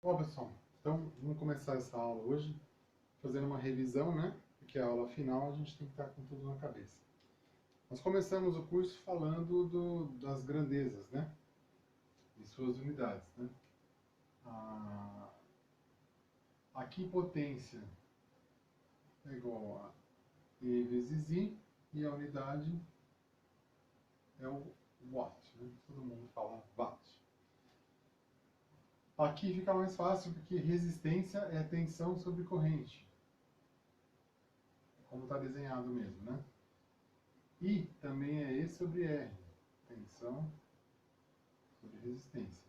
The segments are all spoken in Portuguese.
Bom, pessoal, então vamos começar essa aula hoje fazendo uma revisão, né? Porque a aula final a gente tem que estar com tudo na cabeça. Nós começamos o curso falando das grandezas, né? E suas unidades, né? Aqui potência é igual a E vezes I e a unidade é o watt, né? Todo mundo fala watt. Aqui fica mais fácil porque resistência é tensão sobre corrente. Como está desenhado mesmo, né? I também é E sobre R. Tensão sobre resistência.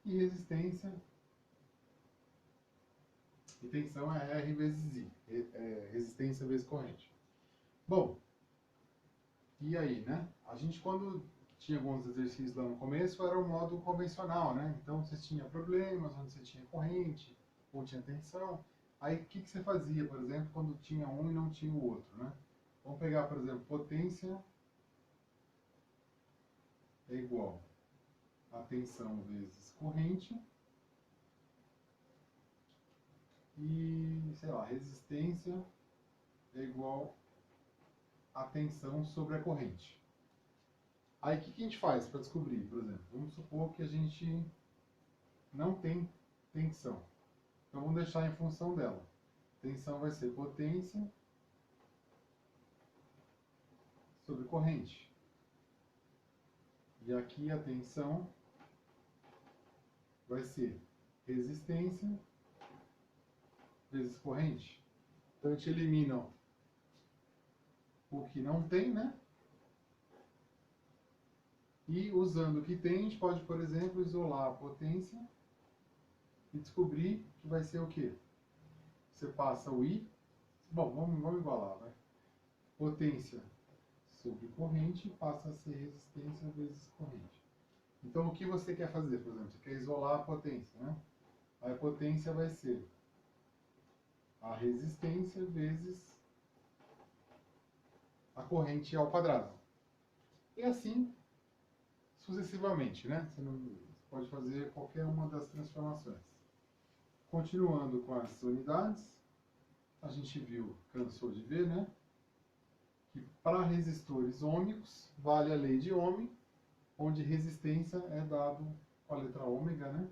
E resistência e tensão é R vezes I. Resistência vezes corrente. Bom, e aí, né? A gente quando tinha alguns exercícios lá no começo era o modo convencional, né? Então você tinha problemas onde você tinha corrente ou tinha tensão. Aí o que você fazia, por exemplo, quando tinha um e não tinha o outro, né? Vamos pegar, por exemplo, potência é igual a tensão vezes corrente e, sei lá, resistência é igual a tensão sobre a corrente. Aí o que a gente faz para descobrir, por exemplo? Vamos supor que a gente não tem tensão. Então vamos deixar em função dela. Tensão vai ser potência sobre corrente. E aqui a tensão vai ser resistência vezes corrente. Então a gente elimina o que não tem, né? E usando o que tem, a gente pode, por exemplo, isolar a potência e descobrir que vai ser o quê? Você passa o I. Bom, vamos igualar, vai. Potência sobre corrente passa a ser resistência vezes corrente. Então, o que você quer fazer, por exemplo? Você quer isolar a potência, né? Aí a potência vai ser a resistência vezes a corrente ao quadrado. E assim sucessivamente, né? Você pode fazer qualquer uma das transformações. Continuando com as unidades, a gente viu, cansou de ver, né? Que para resistores ômicos vale a lei de Ohm, onde resistência é dado com a letra ômega, né?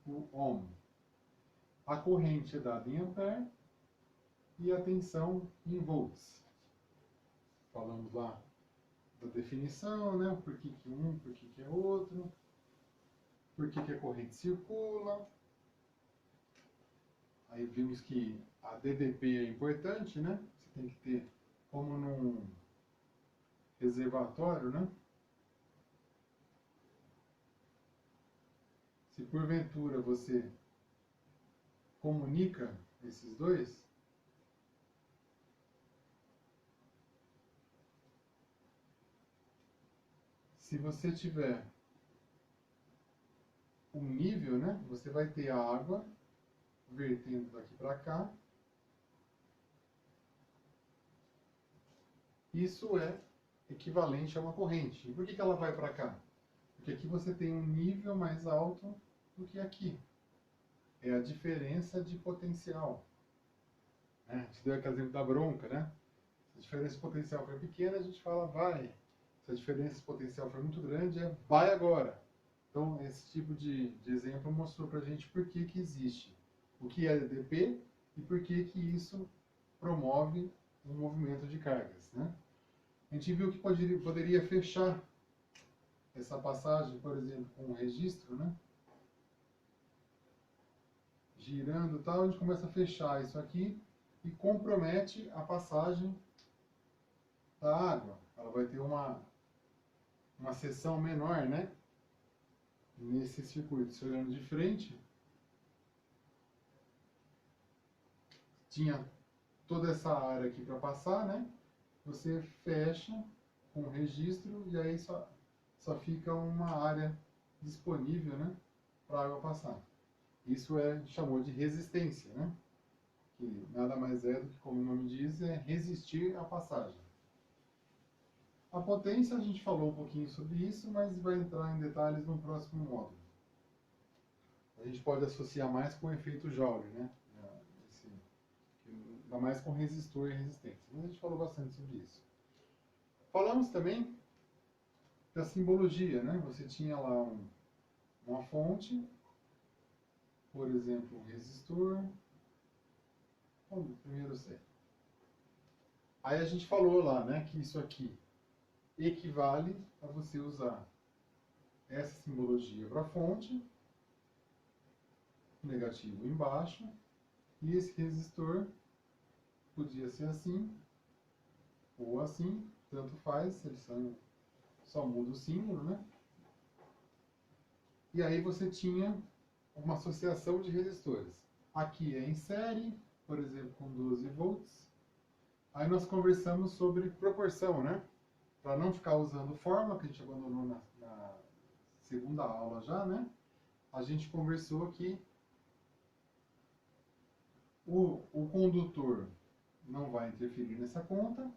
O Ohm. A corrente é dada em ampere e a tensão em volts. Falamos lá da definição, né? Por que um, por que é outro, por que a corrente circula. Aí vimos que a DDP é importante, né? Você tem que ter, como num reservatório, né? Se porventura você comunica esses dois, se você tiver um nível, né? Você vai ter a água vertendo daqui para cá. Isso é equivalente a uma corrente. E por que ela vai para cá? Porque aqui você tem um nível mais alto do que aqui. É a diferença de potencial. A gente deu aquele exemplo da bronca, né? Se a diferença de potencial for pequena, a gente fala vai. Se a diferença de potencial for muito grande, é vai agora. Então, esse tipo de exemplo mostrou para a gente por que existe o que é DDP e por que isso promove um movimento de cargas, né? A gente viu que poderia fechar essa passagem, por exemplo, com um registro, né? Girando e tal, a gente começa a fechar isso aqui e compromete a passagem da água. Ela vai ter uma seção menor, né? Nesse circuito. Se olhando de frente, tinha toda essa área aqui para passar, né? Você fecha com o registro e aí só fica uma área disponível, né? Para a água passar. Isso chamou de resistência, né? Que nada mais é do que, como o nome diz, é resistir à passagem. A potência, a gente falou um pouquinho sobre isso, mas vai entrar em detalhes no próximo módulo. a gente pode associar mais com o efeito Joule, né? Ainda mais com resistor e resistência. Mas a gente falou bastante sobre isso. Falamos também da simbologia, né? Você tinha lá uma fonte, por exemplo, um resistor. Vamos primeiro ser. Aí a gente falou lá, né, que isso aqui equivale a você usar essa simbologia para a fonte, negativo embaixo, e esse resistor podia ser assim ou assim, tanto faz, eles só muda o símbolo, né? E aí você tinha uma associação de resistores. Aqui é em série, por exemplo, com 12 volts. Aí nós conversamos sobre proporção, né? Para não ficar usando fórmula, que a gente abandonou na segunda aula já, né? A gente conversou que o condutor não vai interferir nessa conta.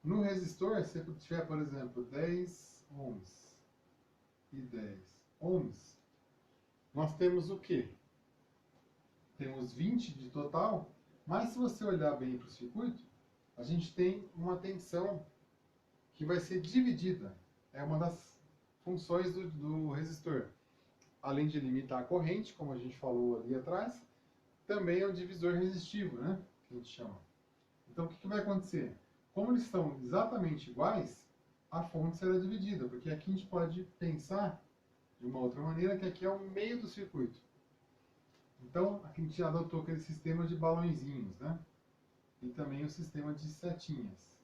No resistor, se você tiver, por exemplo, 10 ohms e 10 ohms, nós temos o quê? Temos 20 de total, mas se você olhar bem para o circuito, a gente tem uma tensão que vai ser dividida. É uma das funções do resistor. Além de limitar a corrente, como a gente falou ali atrás, também é um divisor resistivo, né? Que a gente chama. Então, o que vai acontecer? Como eles são exatamente iguais, a fonte será dividida, porque aqui a gente pode pensar de uma outra maneira, que aqui é o meio do circuito. Então, aqui a gente adotou aquele sistema de balõezinhos, né? E também o sistema de setinhas.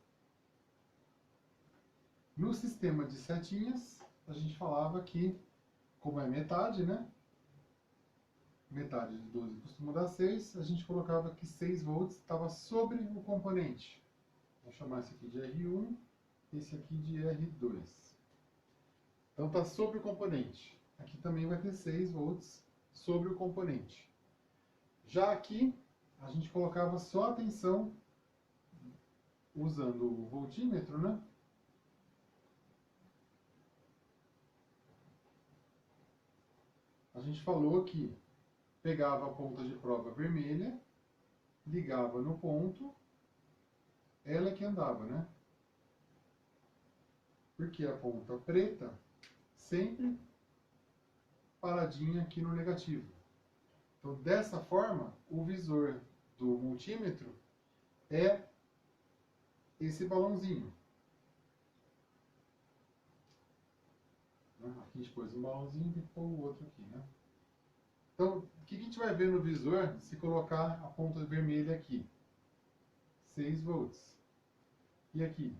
No sistema de setinhas, a gente falava que, como é metade, né? Metade de 12 costuma dar 6, a gente colocava que 6 volts estava sobre o componente. Vou chamar esse aqui de R1, esse aqui de R2. Então está sobre o componente. Aqui também vai ter 6 volts sobre o componente. Já aqui, a gente colocava só a tensão usando o voltímetro, né? A gente falou que pegava a ponta de prova vermelha, ligava no ponto, ela é que andava, né? Porque a ponta preta sempre paradinha aqui no negativo. Então, dessa forma, o visor do multímetro é esse balãozinho. Aqui a gente pôs um balãozinho e pôr o outro aqui, né? Então, o que a gente vai ver no visor se colocar a ponta vermelha aqui? 6 volts. E aqui?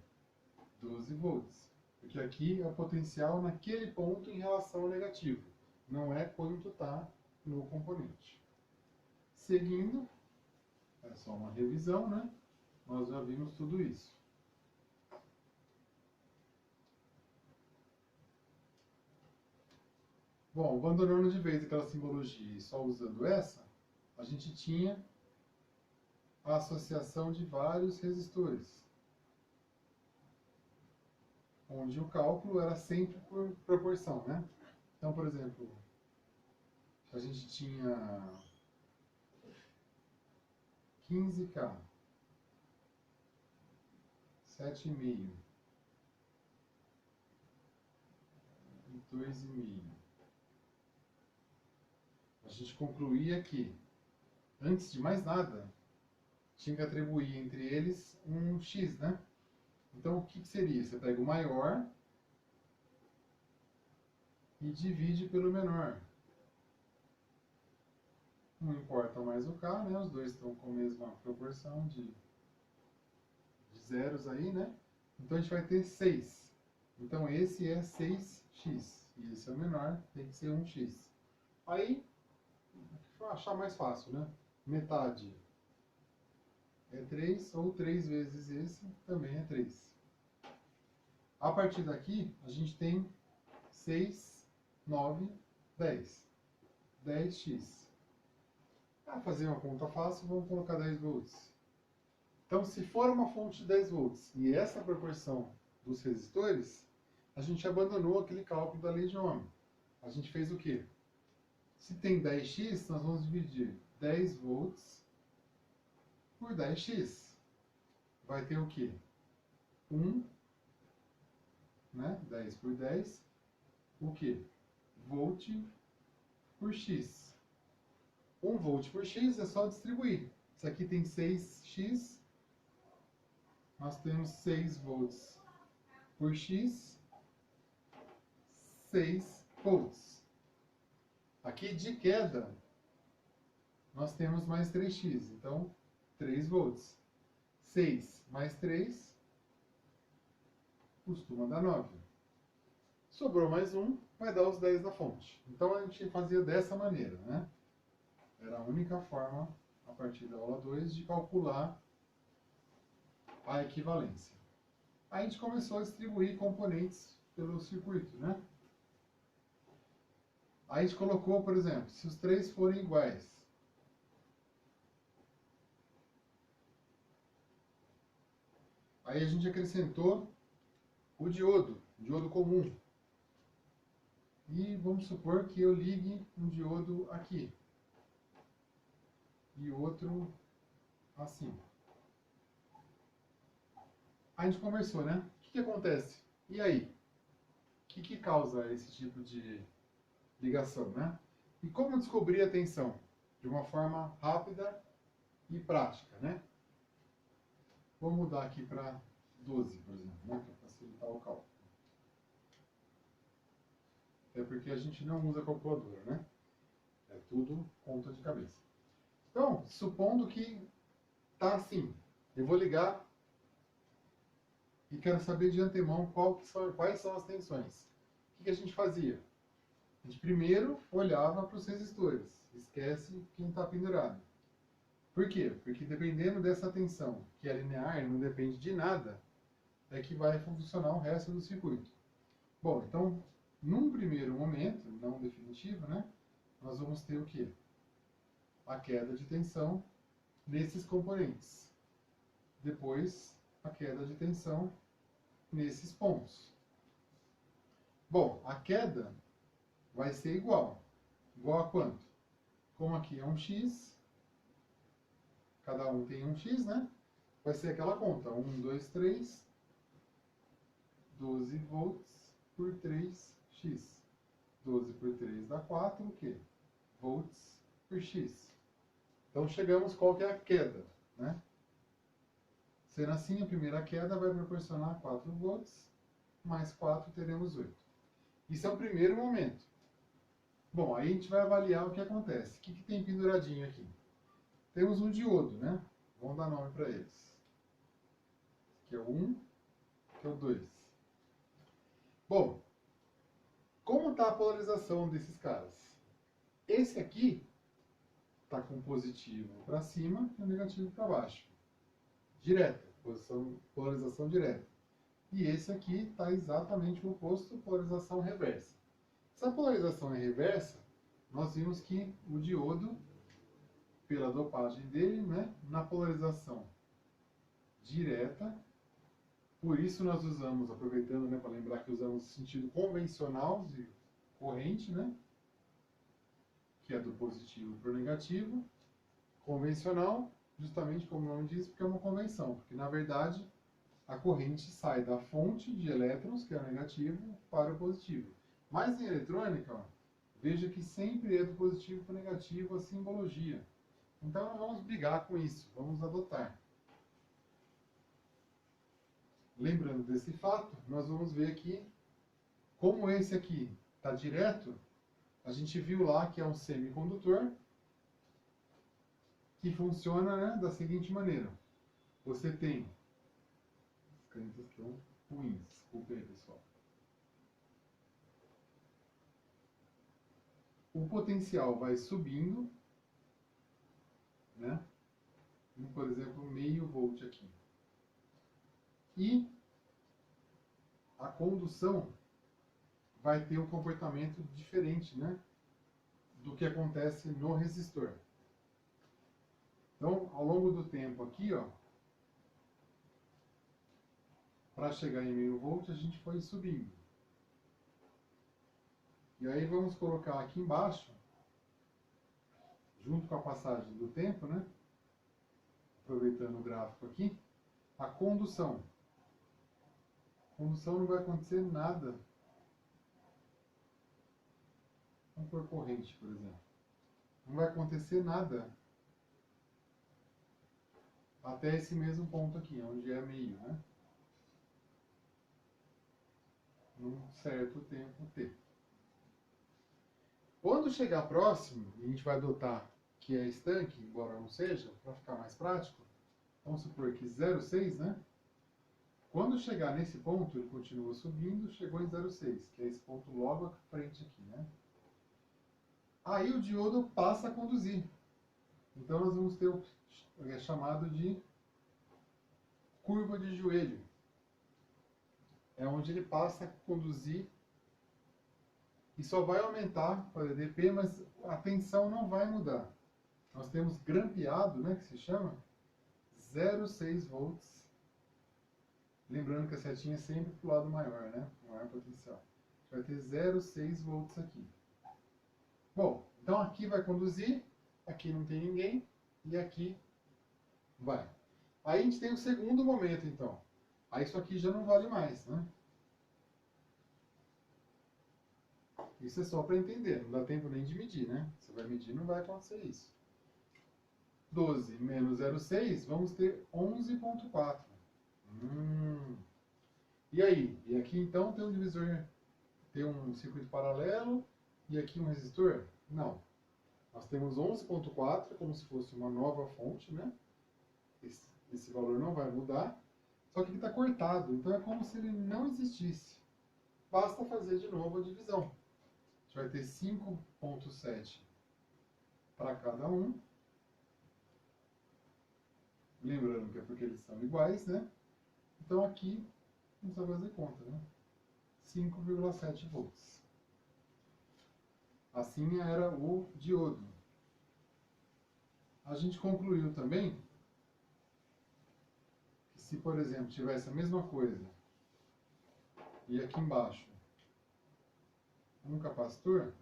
12 volts. Porque aqui é o potencial naquele ponto em relação ao negativo. Não é quanto está no componente. Seguindo, é só uma revisão, né? Nós já vimos tudo isso. Bom, abandonando de vez aquela simbologia e só usando essa, a gente tinha a associação de vários resistores, onde o cálculo era sempre por proporção, né? Então, por exemplo, a gente tinha 15K, 7,5 e 2,5. A gente concluía que, antes de mais nada, tinha que atribuir entre eles um x, né? Então, o que seria? Você pega o maior e divide pelo menor. Não importa mais o K, né? Os dois estão com a mesma proporção de zeros aí, né? Então, a gente vai ter 6. Então, esse é 6x. E esse é o menor, tem que ser 1x. Aí, para achar mais fácil, né? Metade é 3, ou 3 vezes esse também é 3. A partir daqui, a gente tem 6, 9, 10. 10x. Para fazer uma conta fácil, vamos colocar 10 volts. Então, se for uma fonte de 10 volts e essa é a proporção dos resistores, a gente abandonou aquele cálculo da lei de Ohm. A gente fez o quê? Se tem 10x, nós vamos dividir 10 volts por 10x. Vai ter o quê? 1, né? 10 por 10, o quê? Volt por x. 1 volt por x é só distribuir. Isso aqui tem 6x, nós temos 6 volts por x, 6 volts. Aqui de queda, nós temos mais 3x, então 3 volts. 6 mais 3 costuma dar 9. Sobrou mais 1, vai dar os 10 da fonte. Então a gente fazia dessa maneira, né? Era a única forma, a partir da aula 2, de calcular a equivalência. Aí a gente começou a distribuir componentes pelo circuito, né? Aí a gente colocou, por exemplo, se os três forem iguais, aí a gente acrescentou o diodo comum. E vamos supor que eu ligue um diodo aqui e outro assim. A gente conversou, né? O que acontece? E aí? O que causa esse tipo de ligação, né? E como descobrir a tensão? De uma forma rápida e prática, né? Vou mudar aqui para 12, por exemplo, né? Para facilitar o cálculo. É porque a gente não usa calculadora, né? É tudo conta de cabeça. Então, supondo que tá assim, eu vou ligar e quero saber de antemão quais são as tensões. O que a gente fazia? A gente primeiro olhava para os resistores, esquece quem está pendurado. Por quê? Porque dependendo dessa tensão, que é linear, não depende de nada, é que vai funcionar o resto do circuito. Bom, então, num primeiro momento, não definitivo, né, nós vamos ter o quê? A queda de tensão nesses componentes. Depois, a queda de tensão nesses pontos. Bom, a queda vai ser igual. Igual a quanto? Como aqui é um x, cada um tem um x, né? Vai ser aquela conta. 1, 2, 3, 12 volts por 3x. 12 por 3 dá 4, o quê? Volts por x. Então chegamos qual que é a queda, né? Sendo assim, a primeira queda vai proporcionar 4 volts, mais 4 teremos 8. Isso é o primeiro momento. Bom, aí a gente vai avaliar o que acontece. O que tem penduradinho aqui? Temos um diodo, né? Vamos dar nome para eles. Aqui é o 1, aqui é o 2. Bom, como está a polarização desses caras? Esse aqui está com o positivo para cima e o negativo para baixo. Direta, polarização direta. E esse aqui está exatamente o oposto, polarização reversa. Se a polarização é reversa, nós vimos que o diodo, pela dopagem dele, né, na polarização direta, por isso nós usamos, aproveitando, né, para lembrar que usamos o sentido convencional de corrente, né, que é do positivo para o negativo, convencional, justamente como o nome diz, porque é uma convenção, porque na verdade a corrente sai da fonte de elétrons, que é o negativo, para o positivo. Mas em eletrônica, ó, veja que sempre é do positivo para o negativo a simbologia. Então não vamos brigar com isso, vamos adotar. Lembrando desse fato, nós vamos ver aqui, como esse aqui está direto, a gente viu lá que é um semicondutor que funciona, né, da seguinte maneira. Você tem... As canetas estão ruins, desculpe aí, pessoal. O potencial vai subindo, né? Por exemplo, meio volt aqui. E a condução vai ter um comportamento diferente, né, do que acontece no resistor. Então, ao longo do tempo aqui, ó, para chegar em meio volt, a gente foi subindo. E aí vamos colocar aqui embaixo junto com a passagem do tempo, né? Aproveitando o gráfico aqui, a condução. Condução não vai acontecer nada. Vamos por corrente, por exemplo. Não vai acontecer nada até esse mesmo ponto aqui, onde é meio, né? Num certo tempo t. Quando chegar próximo, a gente vai adotar que é estanque, embora não seja, para ficar mais prático, vamos supor que 0,6, né? Quando chegar nesse ponto, ele continua subindo, chegou em 0,6, que é esse ponto logo à frente aqui, né? Aí o diodo passa a conduzir. Então nós vamos ter o que é chamado de curva de joelho. É onde ele passa a conduzir e só vai aumentar para DP, mas a tensão não vai mudar. Nós temos grampeado, né, que se chama 0,6 volts. Lembrando que a setinha é sempre para o lado maior, né? Maior potencial. A gente vai ter 0,6 volts aqui. Bom, então aqui vai conduzir, aqui não tem ninguém, e aqui vai. Aí a gente tem o segundo momento, então. Aí isso aqui já não vale mais, né? Isso é só para entender, não dá tempo nem de medir, né? Você vai medir, não vai acontecer isso. 12 menos 0,6, vamos ter 11,4. E aí? E aqui então tem um divisor, tem um circuito paralelo e aqui um resistor? Não. Nós temos 11,4, como se fosse uma nova fonte, né? Esse valor não vai mudar, só que ele está cortado, então é como se ele não existisse. Basta fazer de novo a divisão. A gente vai ter 5,7 para cada um. Lembrando que é porque eles são iguais, né? Então aqui, não precisa fazer conta, né? 5,7 volts. Assim era o diodo. A gente concluiu também que se, por exemplo, tivesse a mesma coisa e aqui embaixo um capacitor,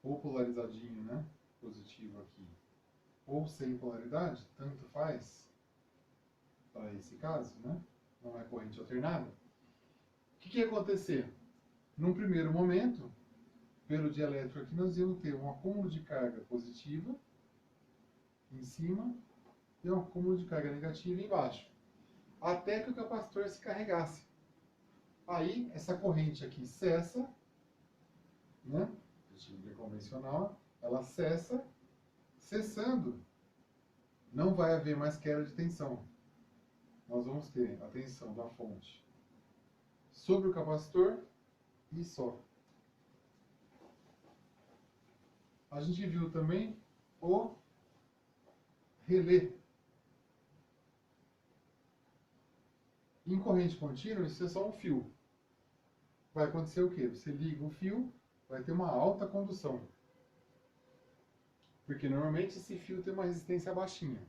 ou polarizadinho, né? Positivo aqui, ou sem polaridade, tanto faz para esse caso, né? Não é corrente alternada. O que ia acontecer? Num primeiro momento, pelo dielétrico aqui, nós íamos ter um acúmulo de carga positiva em cima e um acúmulo de carga negativa embaixo, até que o capacitor se carregasse. Aí, essa corrente aqui cessa, né? A convencional, ela cessa. Cessando, não vai haver mais queda de tensão. Nós vamos ter a tensão da fonte sobre o capacitor e só. A gente viu também o relé. Em corrente contínua, isso é só um fio. Vai acontecer o quê? Você liga o fio, vai ter uma alta condução. Porque normalmente esse fio tem uma resistência baixinha.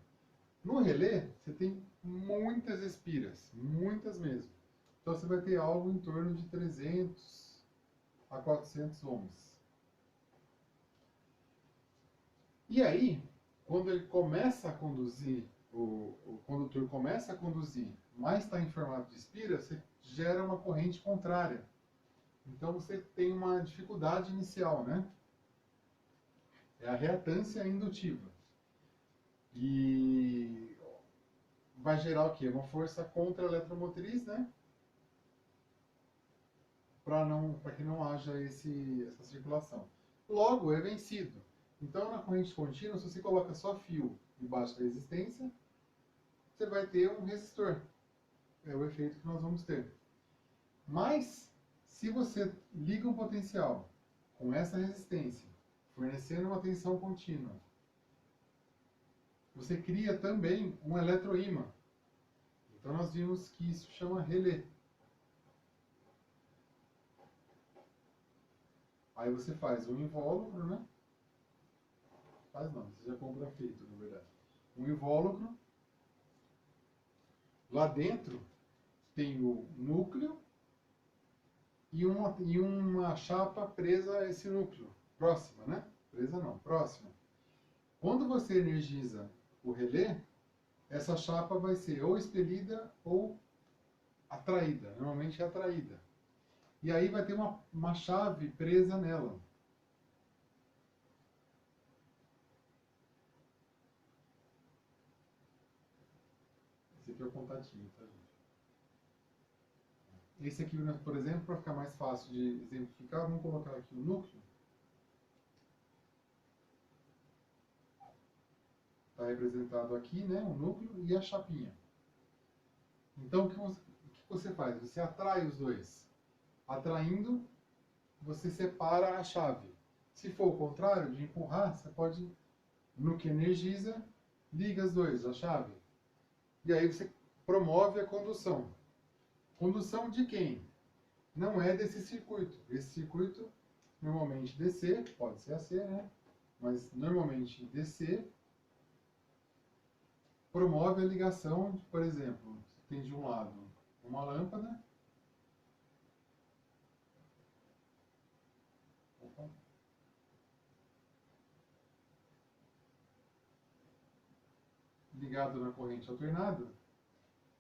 No relé, você tem muitas espiras, muitas mesmo. Então você vai ter algo em torno de 300 a 400 ohms. E aí, quando ele começa a conduzir, o condutor começa a conduzir, mas está em formato de espira, você gera uma corrente contrária. Então você tem uma dificuldade inicial, né? É a reatância indutiva. E vai gerar o quê? Uma força contra a eletromotriz, né? Para que não haja essa circulação. Logo, é vencido. Então, na corrente contínua, se você coloca só fio e baixa resistência, você vai ter um resistor. É o efeito que nós vamos ter. Mas, se você liga um potencial com essa resistência, fornecendo uma tensão contínua, você cria também um eletroímã. Então nós vimos que isso chama relé. Aí você faz um invólucro, né? Faz não, você já compra feito, na verdade. Um invólucro. Lá dentro tem o núcleo e uma chapa presa a esse núcleo. Próxima, né? Presa não, próxima. próxima. Quando você energiza o relé, essa chapa vai ser ou expelida ou atraída. Normalmente é atraída. E aí vai ter uma chave presa nela. Esse aqui é o contatinho, tá, gente? Esse aqui, por exemplo, para ficar mais fácil de exemplificar, vamos colocar aqui o núcleo. Está representado aqui, né, o núcleo e a chapinha. Então, o que você faz? Você atrai os dois. Atraindo, você separa a chave. Se for o contrário, de empurrar, você pode, no que energiza, liga os dois, a chave. E aí você promove a condução. Condução de quem? Não é desse circuito. Esse circuito, normalmente DC, pode ser AC, né? Mas normalmente DC promove a ligação, por exemplo, tem de um lado uma lâmpada. Opa. Ligado na corrente alternada.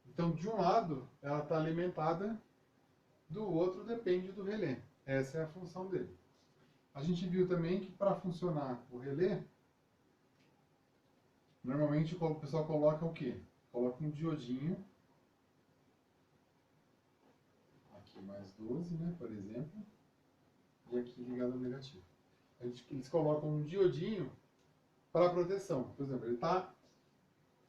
Então, de um lado, ela está alimentada, do outro depende do relé. Essa é a função dele. A gente viu também que para funcionar o relé, normalmente o pessoal coloca o quê? Coloca um diodinho. Aqui mais 12, né, por exemplo. E aqui ligado ao negativo. Eles colocam um diodinho para proteção. Por exemplo, ele está...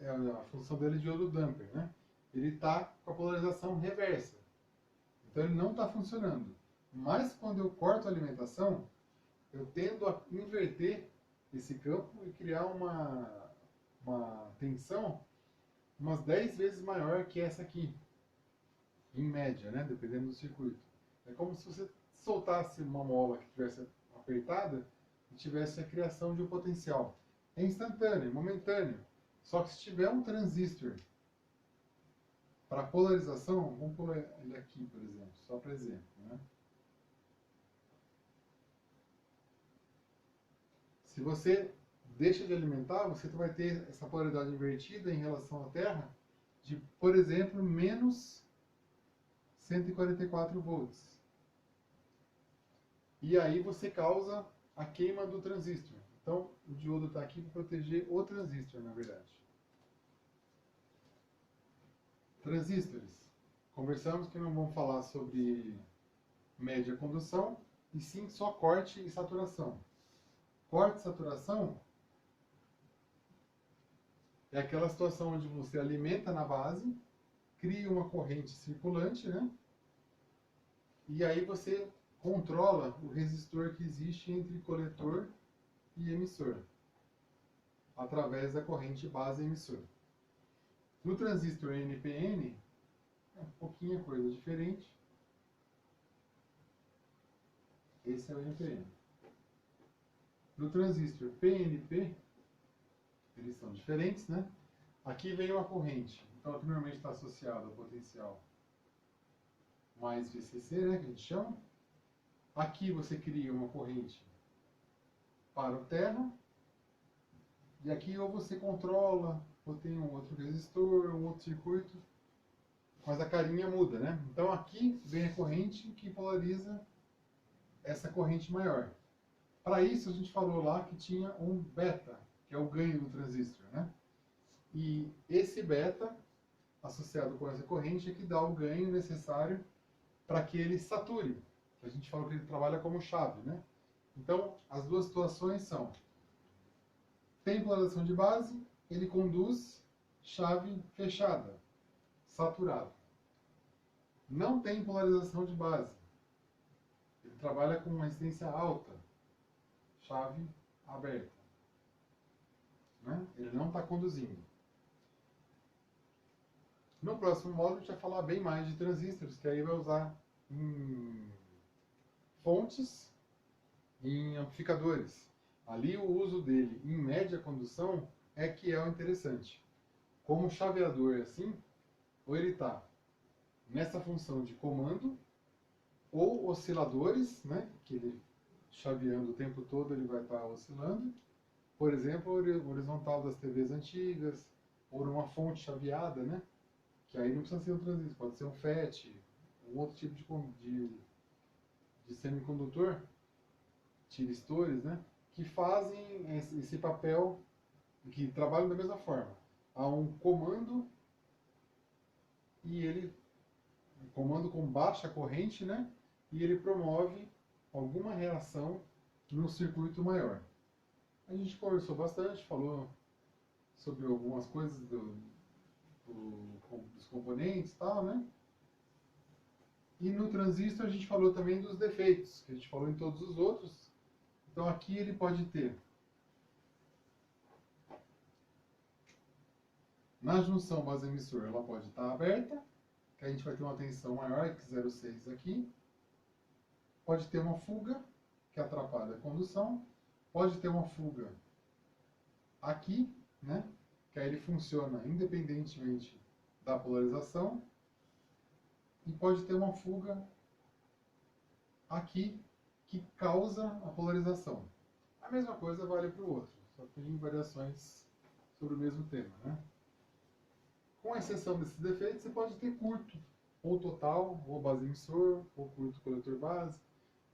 a função dele é diodo damper, né? Ele está com a polarização reversa. Então ele não está funcionando. Mas quando eu corto a alimentação, eu tendo a inverter esse campo e criar uma tensão umas 10 vezes maior que essa aqui, em média, né? Dependendo do circuito. É como se você soltasse uma mola que estivesse apertada e tivesse a criação de um potencial. É instantâneo, é momentâneo. Só que se tiver um transistor para polarização, vamos pôr ele aqui, por exemplo, só para exemplo, né? Se você deixa de alimentar, você vai ter essa polaridade invertida em relação à Terra de, por exemplo, menos 144 volts. E aí você causa a queima do transistor. Então, o diodo está aqui para proteger o transistor, na verdade. Transistores. Conversamos que não vamos falar sobre média condução, e sim só corte e saturação. Corte e saturação é aquela situação onde você alimenta na base, cria uma corrente circulante, né? E aí você controla o resistor que existe entre coletor e emissor, através da corrente base-emissor. No transistor NPN, é um pouquinho coisa diferente. Esse é o NPN. No transistor PNP, eles são diferentes, né? Aqui vem uma corrente, então aqui normalmente está associado ao potencial mais VCC, né, que a gente chama. Aqui você cria uma corrente para o terra, e aqui ou você controla, ou tem um outro resistor, um outro circuito, mas a carinha muda, né? Então aqui vem a corrente que polariza essa corrente maior. Para isso a gente falou lá que tinha um beta, que é o ganho do transistor, né? E esse beta, associado com essa corrente, é que dá o ganho necessário para que ele sature. A gente falou que ele trabalha como chave, né? Então, as duas situações são: tem polarização de base, ele conduz chave fechada, saturado. Não tem polarização de base, ele trabalha com uma resistência alta, chave aberta, né? Ele não está conduzindo. No próximo módulo a gente vai falar bem mais de transistores, que aí vai usar em fontes e em amplificadores. Ali o uso dele em média condução é que é o interessante. Como chaveador assim, ou ele está nessa função de comando, ou osciladores, né, que ele chaveando o tempo todo ele vai estar oscilando, por exemplo, horizontal das TVs antigas, ou numa fonte chaveada, né? Que aí não precisa ser um transistor, pode ser um FET, um outro tipo de semicondutor, tiristores, né? Que fazem esse papel, que trabalham da mesma forma. Há um comando e ele um comando com baixa corrente, né? E ele promove alguma reação no circuito maior. A gente conversou bastante, falou sobre algumas coisas dos componentes e tal, né? E no transistor a gente falou também dos defeitos, que a gente falou em todos os outros. Então aqui ele pode ter, na junção base-emissor, ela pode estar aberta, que a gente vai ter uma tensão maior que 0,6 aqui. Pode ter uma fuga, que atrapalha a condução. Pode ter uma fuga aqui, né? Que aí ele funciona independentemente da polarização. E pode ter uma fuga aqui, que causa a polarização. A mesma coisa vale para o outro, só tem variações sobre o mesmo tema, né? Com exceção desses defeitos, você pode ter curto, ou total, ou base emissor, ou curto coletor base,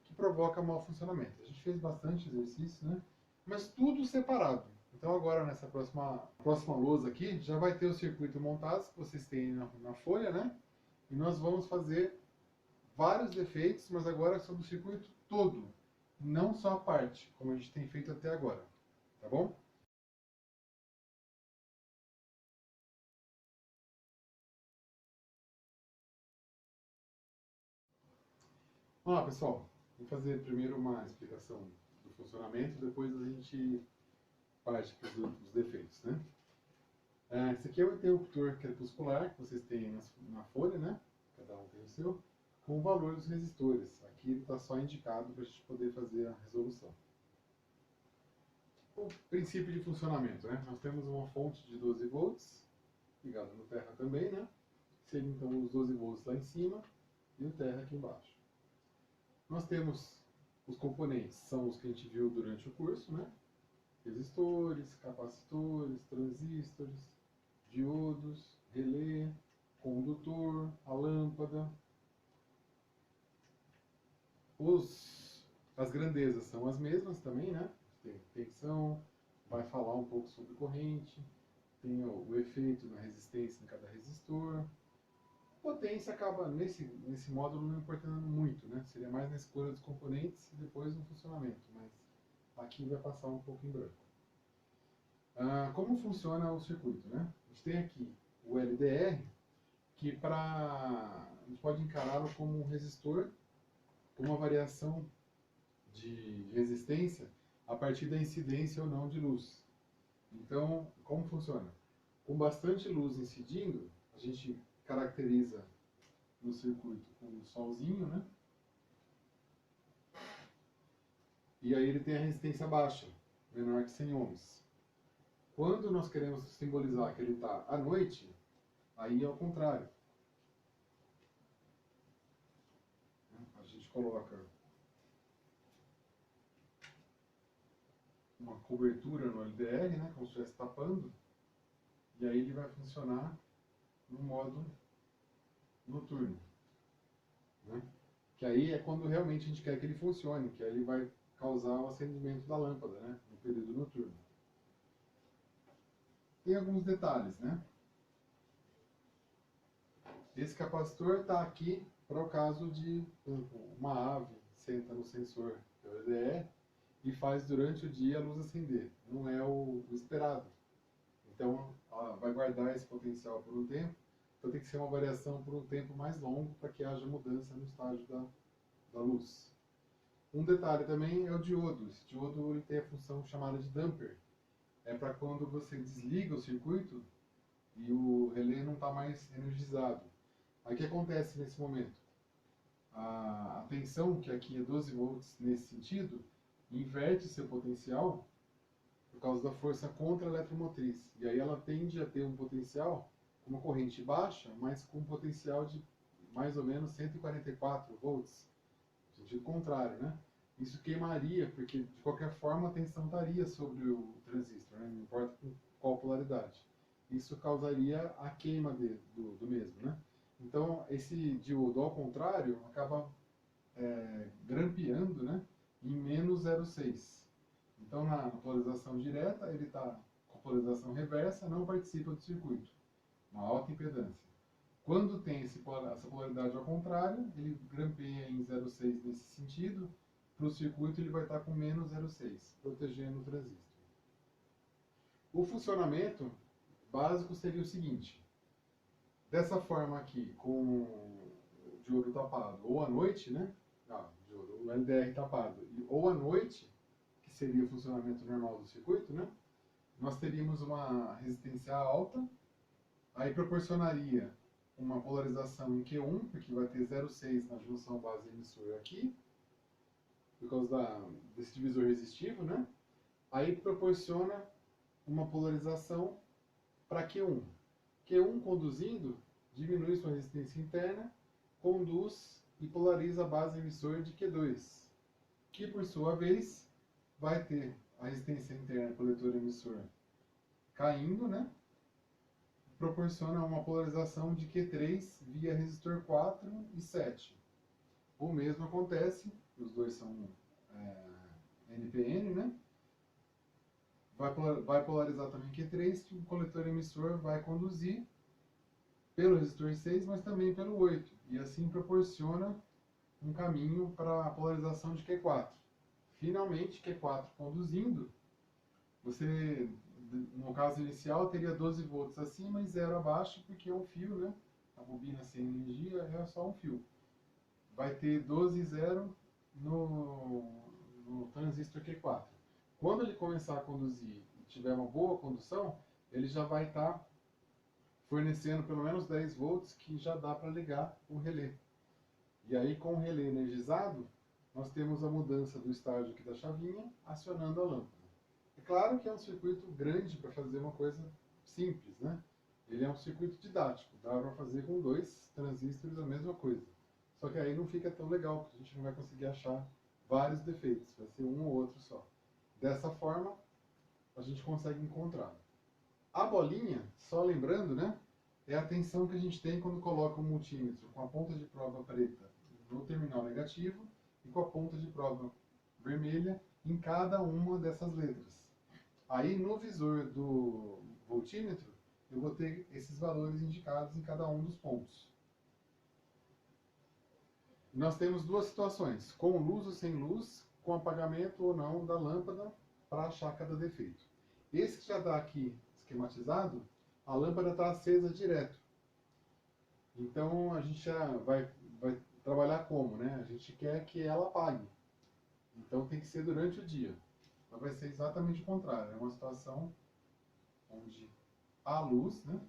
que provoca mau funcionamento. A gente fez bastante exercício, né? Mas tudo separado. Então agora nessa próxima lousa aqui, já vai ter o circuito montado, que vocês têm na folha, né? E nós vamos fazer vários defeitos, mas agora sobre o circuito todo, não só a parte, como a gente tem feito até agora. Tá bom? Vamos lá, pessoal. Vou fazer primeiro uma explicação do funcionamento, depois a gente parte para os defeitos, né? Esse aqui é o interruptor crepuscular, que vocês têm na folha, né? Cada um tem o seu, com o valor dos resistores. Aqui ele está só indicado para a gente poder fazer a resolução. O princípio de funcionamento, né? Nós temos uma fonte de 12 volts, ligada no terra também, né? Seria então os 12 volts lá em cima e o terra aqui embaixo. Nós temos os componentes, são os que a gente viu durante o curso, né? Resistores, capacitores, transistores, diodos, relé, condutor, a lâmpada. As grandezas são as mesmas também, né? Tem tensão, vai falar um pouco sobre corrente, tem o efeito na resistência em cada resistor. Potência acaba, nesse módulo, não importando muito, né? Seria mais na escolha dos componentes e depois no funcionamento, mas aqui vai passar um pouco em branco. Como funciona o circuito, né? A gente tem aqui o LDR, que a gente pode encará-lo como um resistor, com uma variação de resistência a partir da incidência ou não de luz. Então, como funciona? Com bastante luz incidindo, a gente caracteriza no circuito com um solzinho, né? E aí ele tem a resistência baixa, menor que 100 ohms. Quando nós queremos simbolizar que ele está à noite, aí é o contrário. A gente coloca uma cobertura no LDR, né, como se estivesse tapando, e aí ele vai funcionar no modo noturno, né? Que aí é quando realmente a gente quer que ele funcione, que aí ele vai causar o acendimento da lâmpada, né, no período noturno. Tem alguns detalhes, né? Esse capacitor está aqui para o caso de, por exemplo, uma ave senta no sensor do LDR e faz durante o dia a luz acender. Não é o esperado. Então, vai guardar esse potencial por um tempo. Então, tem que ser uma variação por um tempo mais longo para que haja mudança no estágio da luz. Um detalhe também é o diodo. Esse diodo ele tem a função chamada de damper. É para quando você desliga o circuito e o relé não está mais energizado. Aí o que acontece nesse momento? A tensão, que aqui é 12 volts nesse sentido, inverte seu potencial por causa da força contra-eletromotriz. E aí ela tende a ter um potencial com uma corrente baixa, mas com um potencial de mais ou menos 144 volts, no sentido contrário, né? isso queimaria, porque de qualquer forma a tensão estaria sobre o transistor, né? Não importa com qual polaridade. Isso causaria a queima do mesmo, né? Então, esse diodo, ao contrário, acaba grampeando, né, em menos 0,6. Então, na polarização direta, ele está com a polarização reversa, não participa do circuito. Uma alta impedância. Quando tem essa polaridade ao contrário, ele grampeia em 0,6 nesse sentido. Para o circuito, ele vai estar com menos 0,6, protegendo o transistor. O funcionamento básico seria o seguinte. Dessa forma aqui, com o diodo tapado, ou à noite, né? O LDR tapado, ou à noite, que seria o funcionamento normal do circuito, né? Nós teríamos uma resistência alta, aí proporcionaria uma polarização em Q1, porque vai ter 0,6 na junção base-emissor aqui, por causa desse divisor resistivo, né? Aí proporciona uma polarização para Q1. Q1 conduzindo, diminui sua resistência interna, conduz e polariza a base emissor de Q2, que por sua vez vai ter a resistência interna coletor emissor caindo, né? Proporciona uma polarização de Q3 via resistor 4 e 7. O mesmo acontece, os dois são NPN, né? Vai polarizar também Q3, que o coletor emissor vai conduzir pelo resistor 6, mas também pelo 8. E assim proporciona um caminho para a polarização de Q4. Finalmente, Q4 conduzindo, você, no caso inicial, teria 12 volts acima e 0 abaixo, porque é um fio, né? A bobina sem energia é só um fio. Vai ter 12 e 0 no transistor Q4. Quando ele começar a conduzir e tiver uma boa condução, ele já vai estar fornecendo pelo menos 10 volts, que já dá para ligar o relé. E aí, com o relé energizado, nós temos a mudança do estágio aqui da chavinha, acionando a lâmpada. É claro que é um circuito grande para fazer uma coisa simples, né? Ele é um circuito didático, dá para fazer com 2 transistores a mesma coisa. Só que aí não fica tão legal, porque a gente não vai conseguir achar vários defeitos, vai ser um ou outro só. Dessa forma, a gente consegue encontrar. A bolinha, só lembrando, né, é a tensão que a gente tem quando coloca o multímetro com a ponta de prova preta no terminal negativo e com a ponta de prova vermelha em cada uma dessas letras. Aí no visor do voltímetro, eu vou ter esses valores indicados em cada um dos pontos. Nós temos duas situações, com luz ou sem luz, com apagamento ou não da lâmpada, para achar cada defeito. Esse que já está aqui esquematizado, a lâmpada está acesa direto. Então a gente já vai trabalhar como, né? A gente quer que ela apague. Então tem que ser durante o dia. Mas vai ser exatamente o contrário. É uma situação onde há luz, né?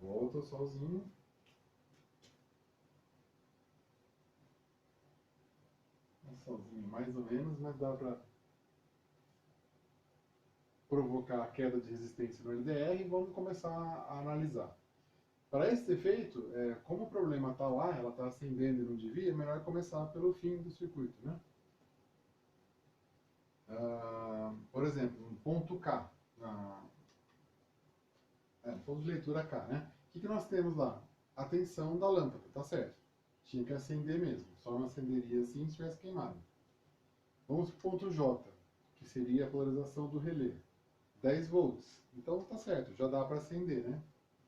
Volta o solzinho. Um solzinho mais ou menos, mas dá para provocar a queda de resistência no LDR e vamos começar a analisar. Para esse efeito, como o problema está lá, ela está acendendo e não devia, é melhor começar pelo fim do circuito, né? Por exemplo, no ponto K, ponto de leitura K, né? O que nós temos lá? A tensão da lâmpada, tá certo? Tinha que acender mesmo, só não acenderia assim se tivesse queimado. Vamos para o ponto J, que seria a polarização do relé. 10 volts. Então tá certo, já dá para acender, né?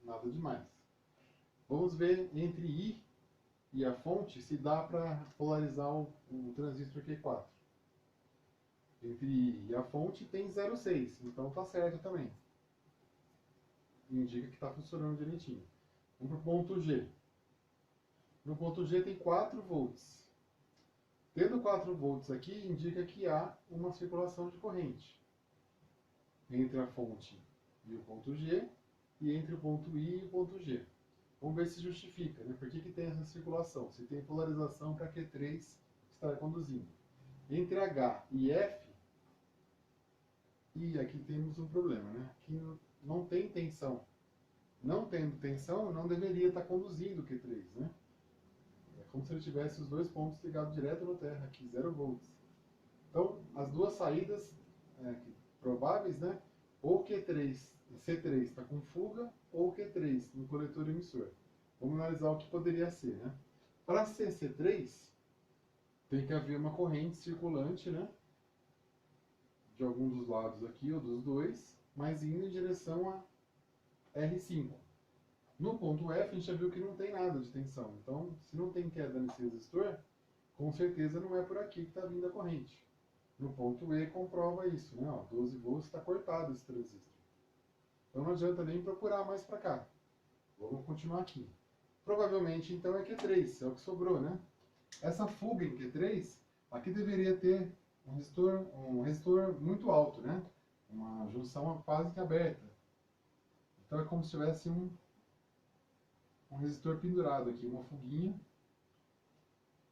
Nada demais. Vamos ver entre I e a fonte se dá para polarizar o transistor Q4. Entre I e a fonte tem 0,6, então tá certo também. Indica que está funcionando direitinho. Vamos para o ponto G. No ponto G tem 4 volts. Tendo 4 volts aqui, indica que há uma circulação de corrente entre a fonte e o ponto G, e entre o ponto I e o ponto G. Vamos ver se justifica, né? Por que tem essa circulação? Se tem polarização para Q3 estar conduzindo. Entre H e F, e aqui temos um problema, né? Aqui não tem tensão. Não tendo tensão, não deveria estar conduzindo o Q3, né? É como se ele tivesse os dois pontos ligados direto na Terra, aqui 0 volts. Então, as duas saídas prováveis, né? Ou Q3, C3 está com fuga, ou Q3 no coletor emissor. Vamos analisar o que poderia ser, né? Para ser C3, tem que haver uma corrente circulante, né? De algum dos lados aqui, ou dos dois, mas indo em direção a R5. No ponto F, a gente já viu que não tem nada de tensão. Então, se não tem queda nesse resistor, com certeza não é por aqui que está vindo a corrente. No ponto E, comprova isso, né? Ó, 12 volts está cortado esse transistor. Então, não adianta nem procurar mais para cá. Vamos continuar aqui. Provavelmente, então, é Q3, é o que sobrou, né? Essa fuga em Q3, aqui deveria ter um resistor muito alto, né? Uma junção quase que aberta. Então, é como se tivesse um resistor pendurado aqui, uma fuguinha,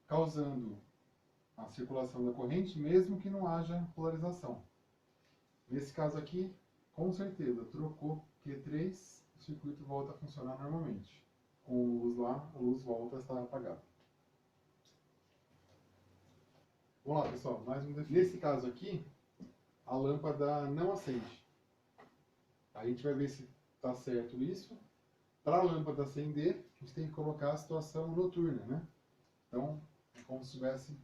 causando a circulação da corrente, mesmo que não haja polarização. Nesse caso aqui, com certeza, trocou Q3, o circuito volta a funcionar normalmente. Com luz lá, a luz volta a estar apagada. Vamos lá, pessoal, mais um defeito. Nesse caso aqui, a lâmpada não acende. Aí a gente vai ver se está certo isso. Para a lâmpada acender, a gente tem que colocar a situação noturna, né? Então, é como se estivesse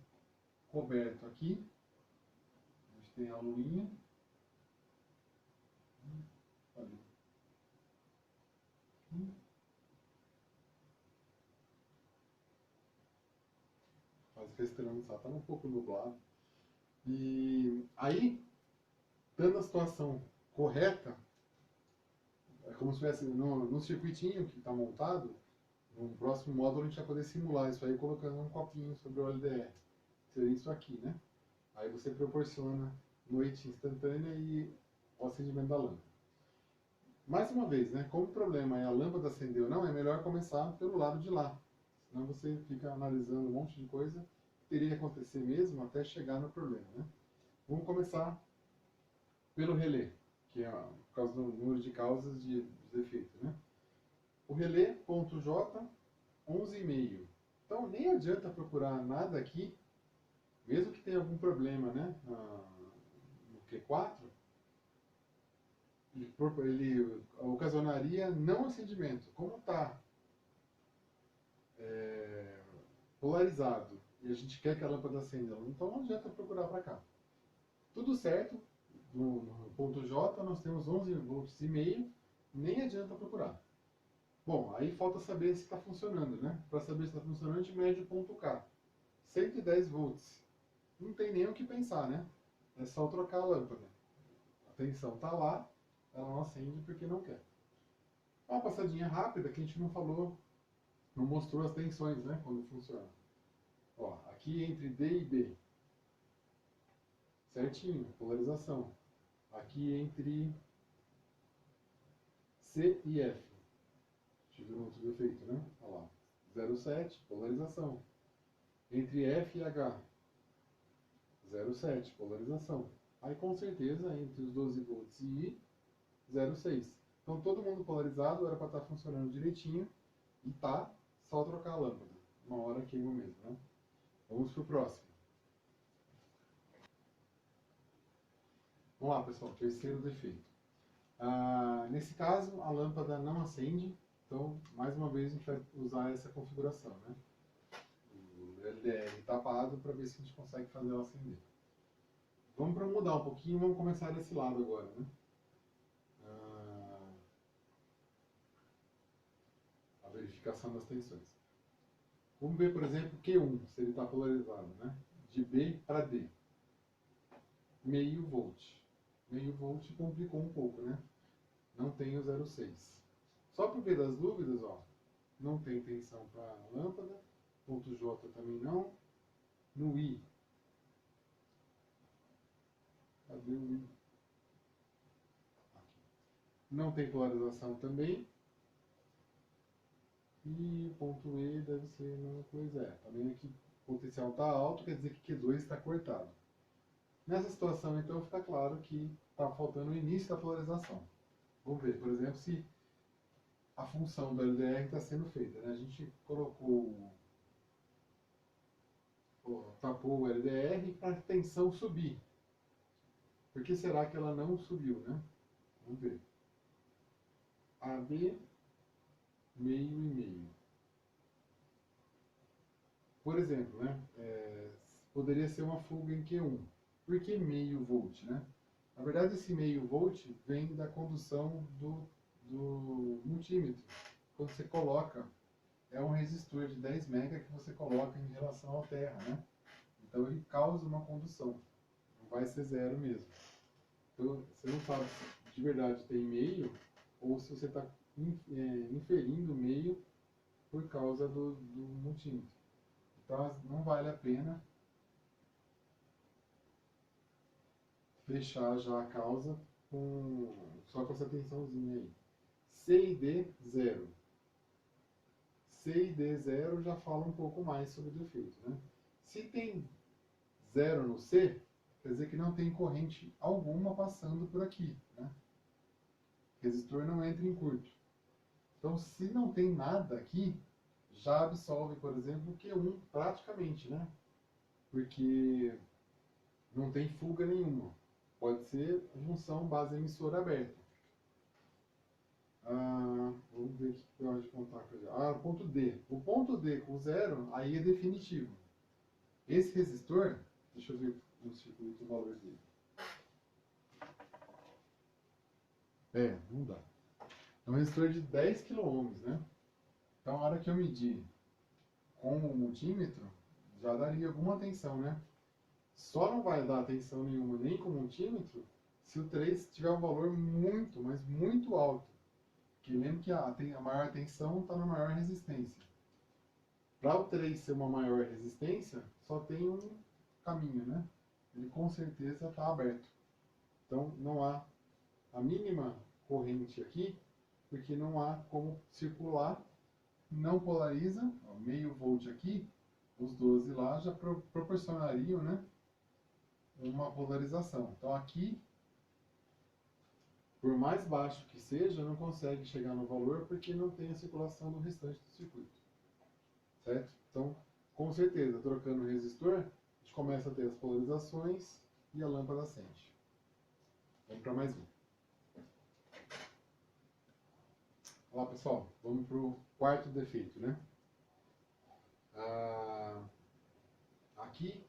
coberto aqui. A gente tem a luinha. Ali. Quase que a estrela não está um pouco nublado. E aí, dando a situação correta, é como se estivesse no circuitinho que está montado, no próximo módulo a gente vai poder simular isso aí colocando um copinho sobre o LDR. Seria isso aqui, né? Aí você proporciona noite instantânea e o acendimento da lâmpada. Mais uma vez, né? Como o problema é a lâmpada acender ou não, é melhor começar pelo lado de lá. Senão você fica analisando um monte de coisa que teria que acontecer mesmo até chegar no problema, né? Vamos começar pelo relé, que é por causa do número de causas de defeito, né? O relé ponto J 11,5. Então nem adianta procurar nada aqui, mesmo que tenha algum problema, né, no Q4, ele ocasionaria não acendimento. Como está polarizado e a gente quer que a lâmpada acenda, então não adianta procurar para cá. Tudo certo, no ponto J nós temos 11 volts e meio, nem adianta procurar. Bom, aí falta saber se está funcionando, né? Para saber se está funcionando, a gente mede o ponto K. 110 volts. Não tem nem o que pensar, né? É só trocar a lâmpada. A tensão está lá, ela não acende porque não quer. Uma passadinha rápida que a gente não falou, não mostrou as tensões, né? Quando funciona. Ó, aqui entre D e B. Certinho, polarização. Aqui entre C e F. Tive um outro defeito, né? Olha lá. 0,7, polarização. Entre F e H. 0,7, polarização. Aí com certeza entre os 12 volts e I, 0,6. Então todo mundo polarizado era para estar funcionando direitinho e tá, só trocar a lâmpada. Uma hora queima mesmo, né? Vamos pro próximo. Vamos lá, pessoal, terceiro defeito. Nesse caso, a lâmpada não acende, então mais uma vez a gente vai usar essa configuração, né? O LDR tapado para ver se a gente consegue fazer ela acender. Vamos para mudar um pouquinho, vamos começar desse lado agora, né? A verificação das tensões. Vamos ver, por exemplo, Q1, se ele está polarizado, né? De B para D. Meio volt. Meio volt complicou um pouco, né? Não tem o 0,6. Só para ver das dúvidas, ó, não tem tensão para a lâmpada, ponto J também não. No I, cadê o I? Aqui. Não tem polarização também. E o ponto E deve ser a mesma coisa. Também aqui o potencial está alto, quer dizer que Q2 está cortado. Nessa situação, então, fica claro que está faltando o início da polarização. Vamos ver, por exemplo, se a função do LDR está sendo feita, né? A gente colocou tapou o LDR para a tensão subir. Por que será que ela não subiu, né? Vamos ver. AB, meio e meio. Por exemplo, né? Poderia ser uma fuga em Q1. Por que meio volt, né? Na verdade, esse meio volt vem da condução do multímetro. Quando você coloca, é um resistor de 10 mega que você coloca em relação à terra, né? Então ele causa uma condução. Não vai ser zero mesmo. Então você não sabe se de verdade tem meio ou se você está inferindo meio por causa do multímetro. Então não vale a pena fechar já a causa só com essa tensãozinha aí. C e D, 0. C e D 0 já fala um pouco mais sobre o defeito, né? Se tem 0 no C, quer dizer que não tem corrente alguma passando por aqui, né? O resistor não entra em curto. Então, se não tem nada aqui, já absolve, por exemplo, o Q1 praticamente, né? Porque não tem fuga nenhuma. Pode ser junção base emissora aberta. Vamos ver aqui que hora de contato. Ponto D. O ponto D com 0, aí é definitivo. Esse resistor, deixa eu ver no circuito o valor dele. Não dá. É um resistor de 10 kΩ, né? Então, a hora que eu medir com o multímetro, já daria alguma tensão, né? Só não vai dar tensão nenhuma nem com o multímetro se o 3 tiver um valor muito, mas muito alto. Porque lembra que a maior tensão está na maior resistência. Para o 3 ser uma maior resistência, só tem um caminho, né? Ele com certeza está aberto. Então não há a mínima corrente aqui, porque não há como circular, não polariza, meio volt aqui, os 12 lá já proporcionariam, né, uma polarização. Então aqui, por mais baixo que seja, não consegue chegar no valor porque não tem a circulação no restante do circuito. Certo? Então, com certeza, trocando o resistor, a gente começa a ter as polarizações e a lâmpada acende. Vamos para mais um. Olá pessoal, vamos para o quarto defeito, né? Aqui,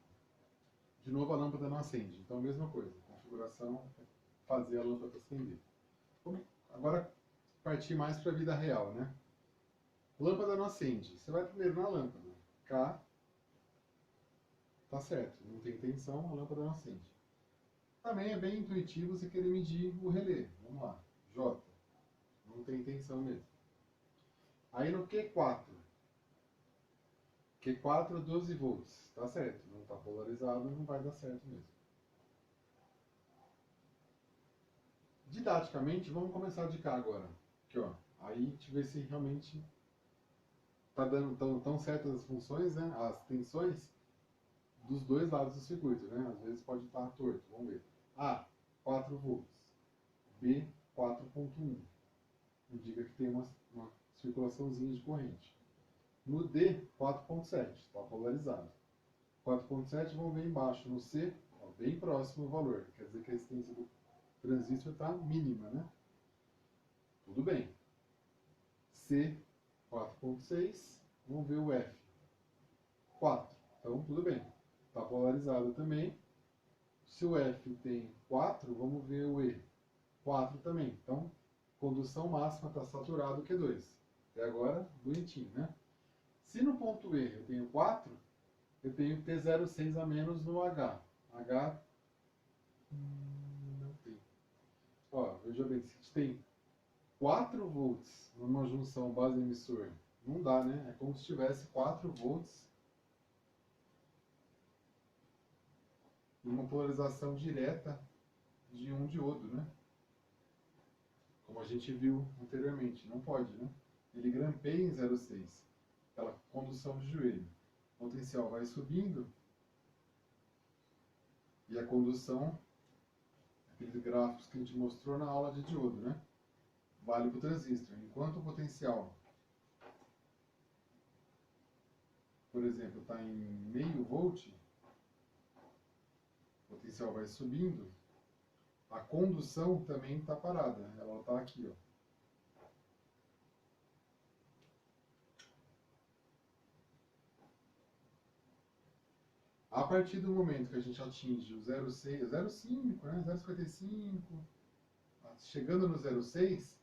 de novo a lâmpada não acende, então a mesma coisa, configuração, fazer a lâmpada acender. Vamos agora partir mais para a vida real, né? Lâmpada não acende, você vai primeiro na lâmpada, K, tá certo, não tem tensão, a lâmpada não acende. Também é bem intuitivo você querer medir o relé, vamos lá, J, não tem tensão mesmo. Aí no Q4, 12 volts, tá certo, não está polarizado, não vai dar certo mesmo. Didaticamente, vamos começar de cá agora. Aqui, ó. Aí a gente vê se realmente está dando tão certas as funções, né? As tensões dos dois lados do circuito, né? Às vezes pode estar torto, vamos ver. A, 4 volts. B, 4.1. Indica que tem uma circulaçãozinha de corrente. No D, 4.7, está polarizado. 4.7, vamos ver embaixo. No C, ó, bem próximo o valor. Quer dizer que a resistência do transistor está mínima, né? Tudo bem. C, 4.6. Vamos ver o F. 4. Então, tudo bem. Está polarizado também. Se o F tem 4, vamos ver o E. 4 também. Então, condução máxima está saturado o Q2. Até agora, bonitinho, né? Se no ponto E eu tenho 4, eu tenho T06 a menos no H. H não tem. Ó, veja bem, se tem 4 volts numa junção base emissor, não dá, né? É como se tivesse 4 volts e uma polarização direta de um diodo, né? Como a gente viu anteriormente, não pode, né? Ele grampeia em 0,6, aquela condução de joelho. O potencial vai subindo e a condução, aqueles gráficos que a gente mostrou na aula de diodo, né? Vale para o transistor. Enquanto o potencial por exemplo, está em meio volt, o potencial vai subindo, a condução também está parada, ela está aqui, ó. A partir do momento que a gente atinge o 0,6, 0,5, né, 0,55, chegando no 0,6,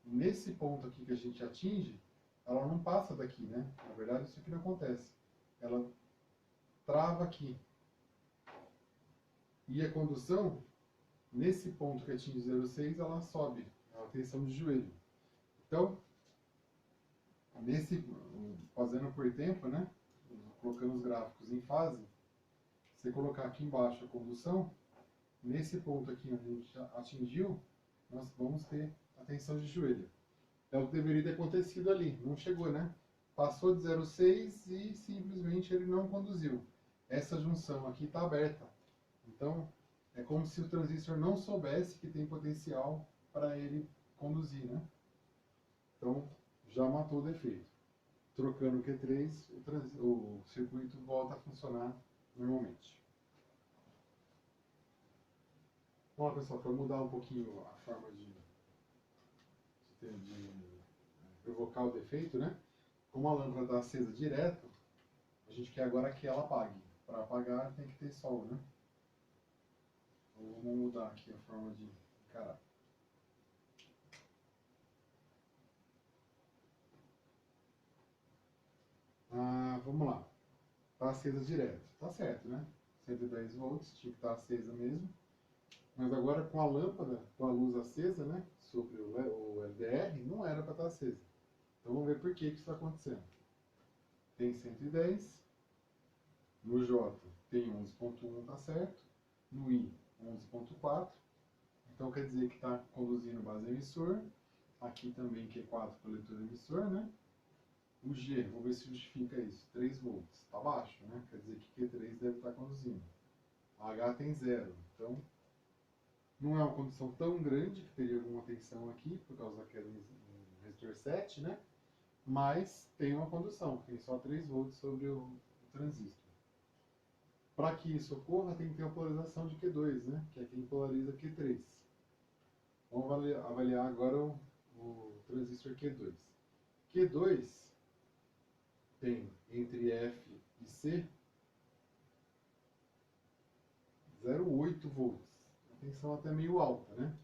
nesse ponto aqui que a gente atinge, ela não passa daqui, né? Na verdade, isso aqui não acontece. Ela trava aqui. E a condução, nesse ponto que atinge 0,6, ela sobe, a tensão de joelho. Então, fazendo por tempo, né? Colocando os gráficos em fase, você colocar aqui embaixo a condução, nesse ponto aqui onde a gente atingiu, nós vamos ter a tensão de joelho. É o que deveria ter acontecido ali, não chegou, né? Passou de 0,6 e simplesmente ele não conduziu. Essa junção aqui está aberta. Então, é como se o transistor não soubesse que tem potencial para ele conduzir, né? Então, já matou o defeito. Trocando o Q3, o circuito volta a funcionar normalmente. Bom, pessoal, para mudar um pouquinho a forma de provocar o defeito, né? Como a lâmpada está acesa direto, a gente quer agora que ela apague. Para apagar tem que ter sol, né? Então, vamos mudar aqui a forma de encarar. Vamos lá. Está acesa direto. Tá certo, né? 110 volts, tinha que estar acesa mesmo. Mas agora com a lâmpada, com a luz acesa, né? Sobre o LDR, não era para estar acesa. Então vamos ver por que isso está acontecendo. Tem 110. No J tem 11.1, tá certo. No I, 11.4. Então quer dizer que está conduzindo base emissor. Aqui também Q4 coletor emissor, né? O G, vamos ver se justifica isso. 3 volts. Está baixo, né? Quer dizer que Q3 deve estar conduzindo. A H tem 0. Então, não é uma condução tão grande que teria alguma tensão aqui, por causa daquele resistor 7, né? Mas tem uma condução, tem só 3 volts sobre o transistor. Para que isso ocorra, tem que ter uma polarização de Q2, né? Que é quem polariza Q3. Vamos avaliar agora o transistor Q2. Q2 tem entre F e C 0,8 volts. A tensão até meio alta, né?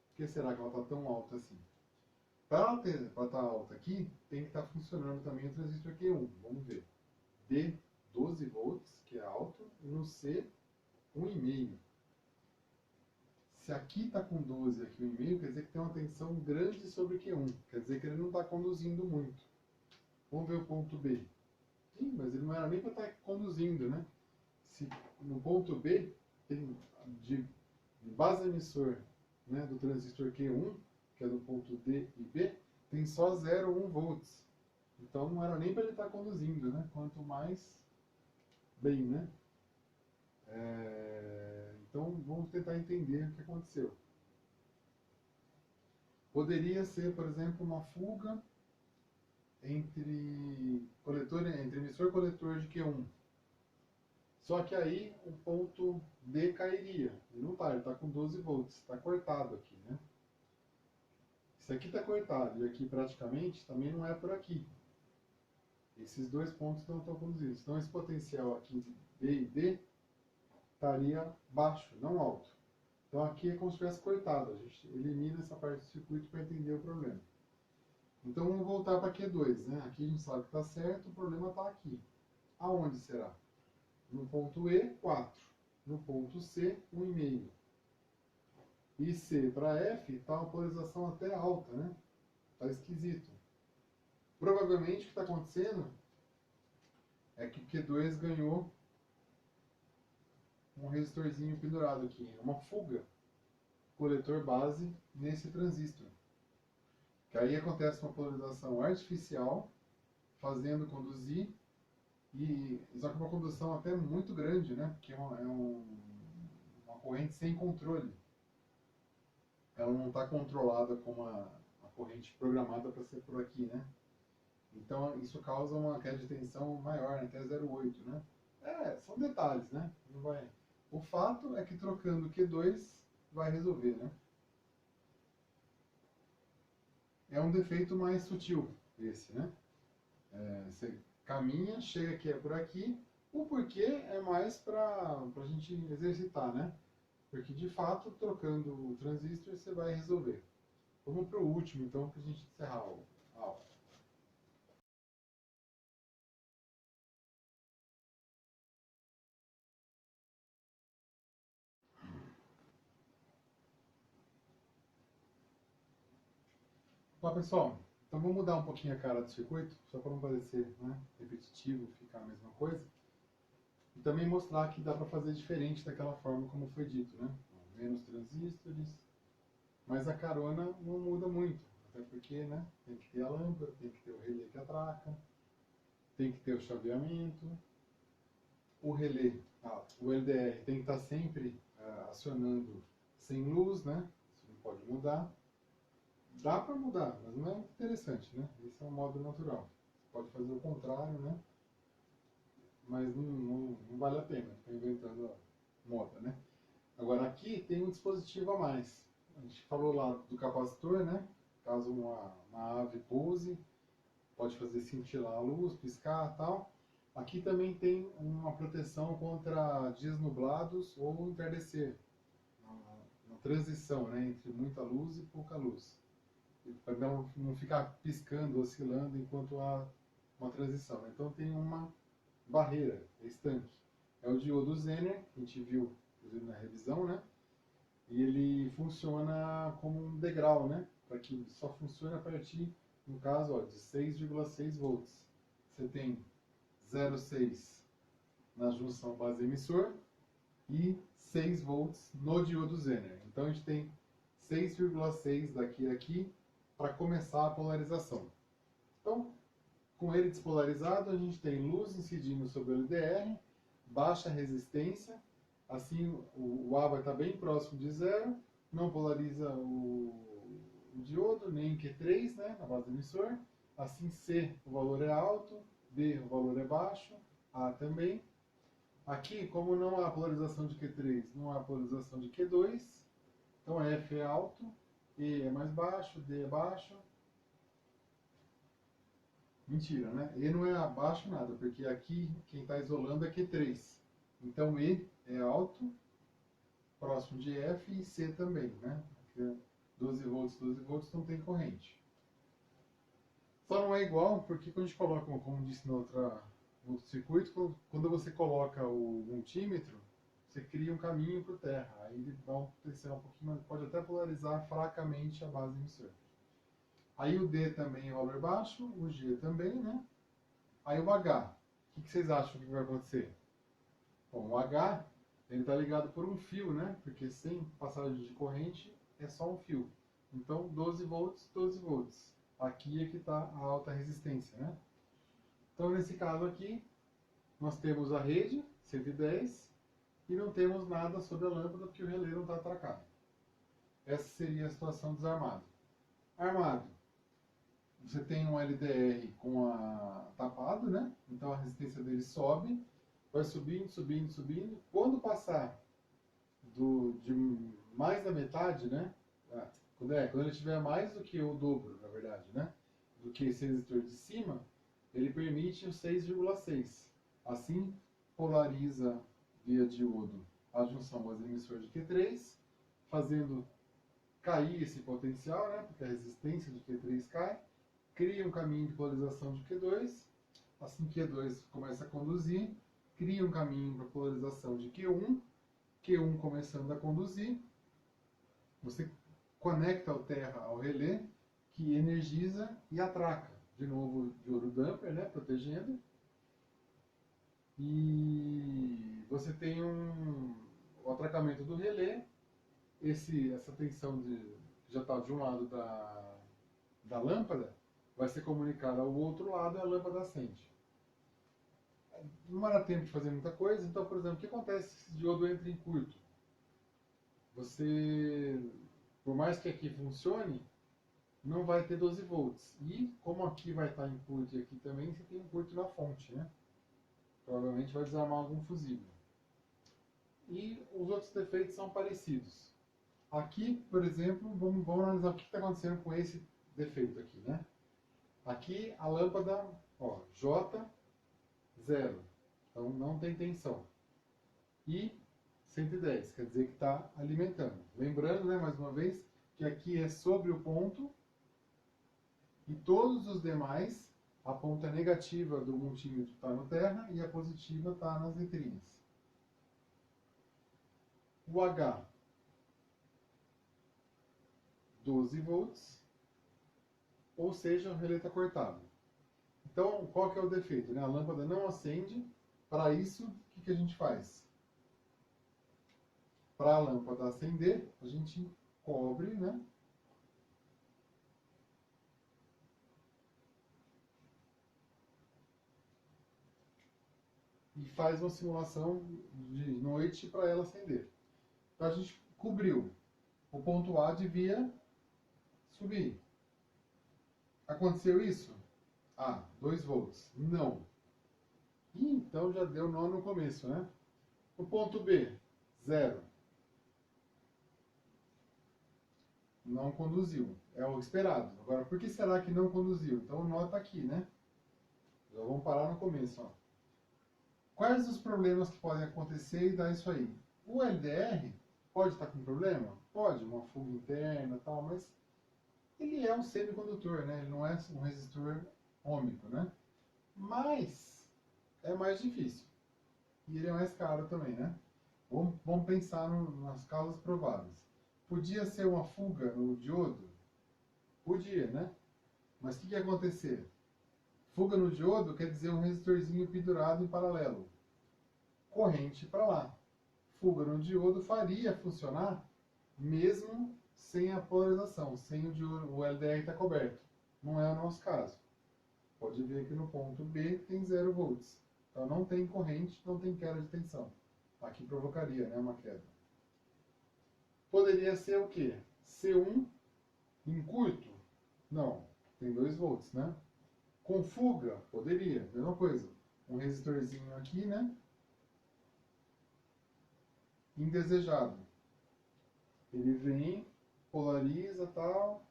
Por que será que ela está tão alta assim? Para estar alta aqui, tem que estar funcionando também o transistor Q1. Vamos ver. D, 12 volts, que é alto, e no C, 1,5. Se aqui está com 12 e aqui 1,5, quer dizer que tem uma tensão grande sobre Q1. Quer dizer que ele não está conduzindo muito. Vamos ver o ponto B. Sim, mas ele não era nem para estar conduzindo, né? Se no ponto B, tem de base emissor, né, do transistor Q1, que é do ponto D e B, tem só 0,1 volts. Então não era nem para ele estar conduzindo, né? Quanto mais bem, né? Então vamos tentar entender o que aconteceu. Poderia ser, por exemplo, uma fuga entre emissor e coletor de Q1. Só que aí o ponto D cairia. E não está, ele está com 12 volts, está cortado aqui, né? Isso aqui está cortado e aqui praticamente também não é por aqui. Esses dois pontos não estão conduzidos. Então esse potencial aqui de B e D estaria baixo, não alto. Então aqui é como se tivesse cortado. A gente elimina essa parte do circuito para entender o problema. Então vamos voltar para Q2, né? Aqui a gente sabe que está certo, o problema está aqui. Aonde será? No ponto E, 4. No ponto C, 1,5. E C para F está uma polarização até alta, né? Está esquisito. Provavelmente o que está acontecendo é que o Q2 ganhou um resistorzinho pendurado aqui, uma fuga coletor base nesse transistor. Que aí acontece uma polarização artificial, fazendo conduzir, só que uma condução até muito grande, né? Porque é uma corrente sem controle. Ela não está controlada como a corrente programada para ser por aqui, né? Então isso causa uma queda de tensão maior, até 0,8, né? São detalhes, né? Não vai... O fato é que trocando Q2 vai resolver, né? É um defeito mais sutil esse, né? Você caminha, chega que é por aqui. O porquê é mais para a gente exercitar, né? Porque de fato, trocando o transistor, você vai resolver. Vamos para o último, então, para a gente encerrar a aula. Bom, pessoal, então vamos mudar um pouquinho a cara do circuito, só para não parecer, né, repetitivo, ficar a mesma coisa. E também mostrar que dá para fazer diferente daquela forma como foi dito, né? Menos transistores, mas a carona não muda muito, até porque, né, tem que ter a lâmpada, tem que ter o relé que atraca, tem que ter o chaveamento, o relé, o LDR tem que estar sempre acionando sem luz, né? Isso não pode mudar. Dá para mudar, mas não é muito interessante, né? Esse é um modo natural. Você pode fazer o contrário, né? Mas não vale a pena ficar inventando a moda, né? Agora aqui tem um dispositivo a mais. A gente falou lá do capacitor, né? Caso uma ave pouse, pode fazer cintilar a luz, piscar e tal. Aqui também tem uma proteção contra dias nublados ou entardecer, na transição, né, entre muita luz e pouca luz, para não ficar piscando, oscilando enquanto há uma transição, né? Então tem uma barreira, estanque. É o diodo Zener, que a gente viu inclusive na revisão, né? E ele funciona como um degrau, né? Para que só funcione a partir, no caso, ó, de 6,6 volts. Você tem 0,6 na junção base emissor e 6 volts no diodo Zener. Então a gente tem 6,6 daqui a aqui para começar a polarização. Então, com ele despolarizado, a gente tem luz incidindo sobre o LDR, baixa resistência, assim o A vai estar bem próximo de zero, não polariza o diodo, nem Q3, né, na base do emissor. Assim C, o valor é alto, B, o valor é baixo, A também. Aqui, como não há polarização de Q3, não há polarização de Q2, então F é alto, E é mais baixo, D é baixo. Mentira, né? E não é abaixo nada, porque aqui quem está isolando é Q3. Então E é alto, próximo de F e C também, né? Porque 12 volts não tem corrente. Só não é igual porque quando a gente coloca, como disse no outro circuito, quando você coloca o multímetro, você cria um caminho para o terra. Aí ele dá um potencial um pouquinho, pode até polarizar fracamente a base emissora. Aí o D também é valor baixo, o G também, né? Aí o H, o que vocês acham que vai acontecer? Bom, o H, ele está ligado por um fio, né? Porque sem passagem de corrente é só um fio. Então 12 volts, 12 volts. Aqui é que está a alta resistência, né? Então nesse caso aqui, nós temos a rede, 110, e não temos nada sobre a lâmpada porque o relé não está atracado. Essa seria a situação desarmado. Armado, você tem um LDR tapado, né? Então a resistência dele sobe, vai subindo, subindo, subindo. Quando passar de mais da metade, né? Quando ele tiver mais do que o dobro, na verdade, né? Do que esse resistor de cima, ele permite o 6,6. Assim, polariza via diodo a junção base emissor de Q3, fazendo cair esse potencial, né? Porque a resistência de Q3 cai, cria um caminho de polarização de Q2, assim que Q2 começa a conduzir, cria um caminho para polarização de Q1, Q1 começando a conduzir, você conecta o terra ao relé, que energiza e atraca. De novo o diodo damper, né, protegendo. E você tem o atracamento do relé, essa tensão que já está de um lado da lâmpada, vai ser comunicada ao outro lado e a lâmpada acende. Não vai dar tempo de fazer muita coisa, então, por exemplo, o que acontece se esse diodo entra em curto? Você, por mais que aqui funcione, não vai ter 12 volts. E como aqui vai estar input e aqui também, você tem input na fonte, né? Provavelmente vai desarmar algum fusível. E os outros defeitos são parecidos. Aqui, por exemplo, vamos analisar o que está acontecendo com esse defeito aqui, né? Aqui a lâmpada, ó, J 0, então não tem tensão. E 110, quer dizer que está alimentando. Lembrando, né, mais uma vez, que aqui é sobre o ponto e todos os demais, a ponta negativa do multímetro está no terra e a positiva está nas letrinhas. O H, 12 volts, ou seja, o relé está cortado. Então, qual que é o defeito, né? A lâmpada não acende. Para isso, o que a gente faz? Para a lâmpada acender, a gente cobre, né? E faz uma simulação de noite para ela acender. Então a gente cobriu. O ponto A devia subir. Aconteceu isso? Ah, 2 volts. Não. E então já deu nó no começo, né? O ponto B, 0. Não conduziu. É o esperado. Agora, por que será que não conduziu? Então o nó está aqui, né? Já vamos parar no começo, ó. Quais os problemas que podem acontecer e dar isso aí? O LDR pode estar com problema? Pode, uma fuga interna e tal, mas ele é um semicondutor, né? Ele não é um resistor ôhmico, né? Mas é mais difícil. E ele é mais caro também, né? Vamos pensar nas causas prováveis. Podia ser uma fuga no diodo? Podia, né? Mas o que ia acontecer? Fuga no diodo quer dizer um resistorzinho pendurado em paralelo. Corrente para lá. Fuga no diodo faria funcionar mesmo sem a polarização, sem o diodo, o LDR estar coberto. Não é o nosso caso. Pode ver que no ponto B tem 0 volts. Então não tem corrente, não tem queda de tensão. Aqui provocaria, né, uma queda. Poderia ser o quê? C1 em curto? Não, tem 2 volts, né? Com fuga? Poderia, mesma coisa. Um resistorzinho aqui, né? Indesejado. Ele vem, polariza tal,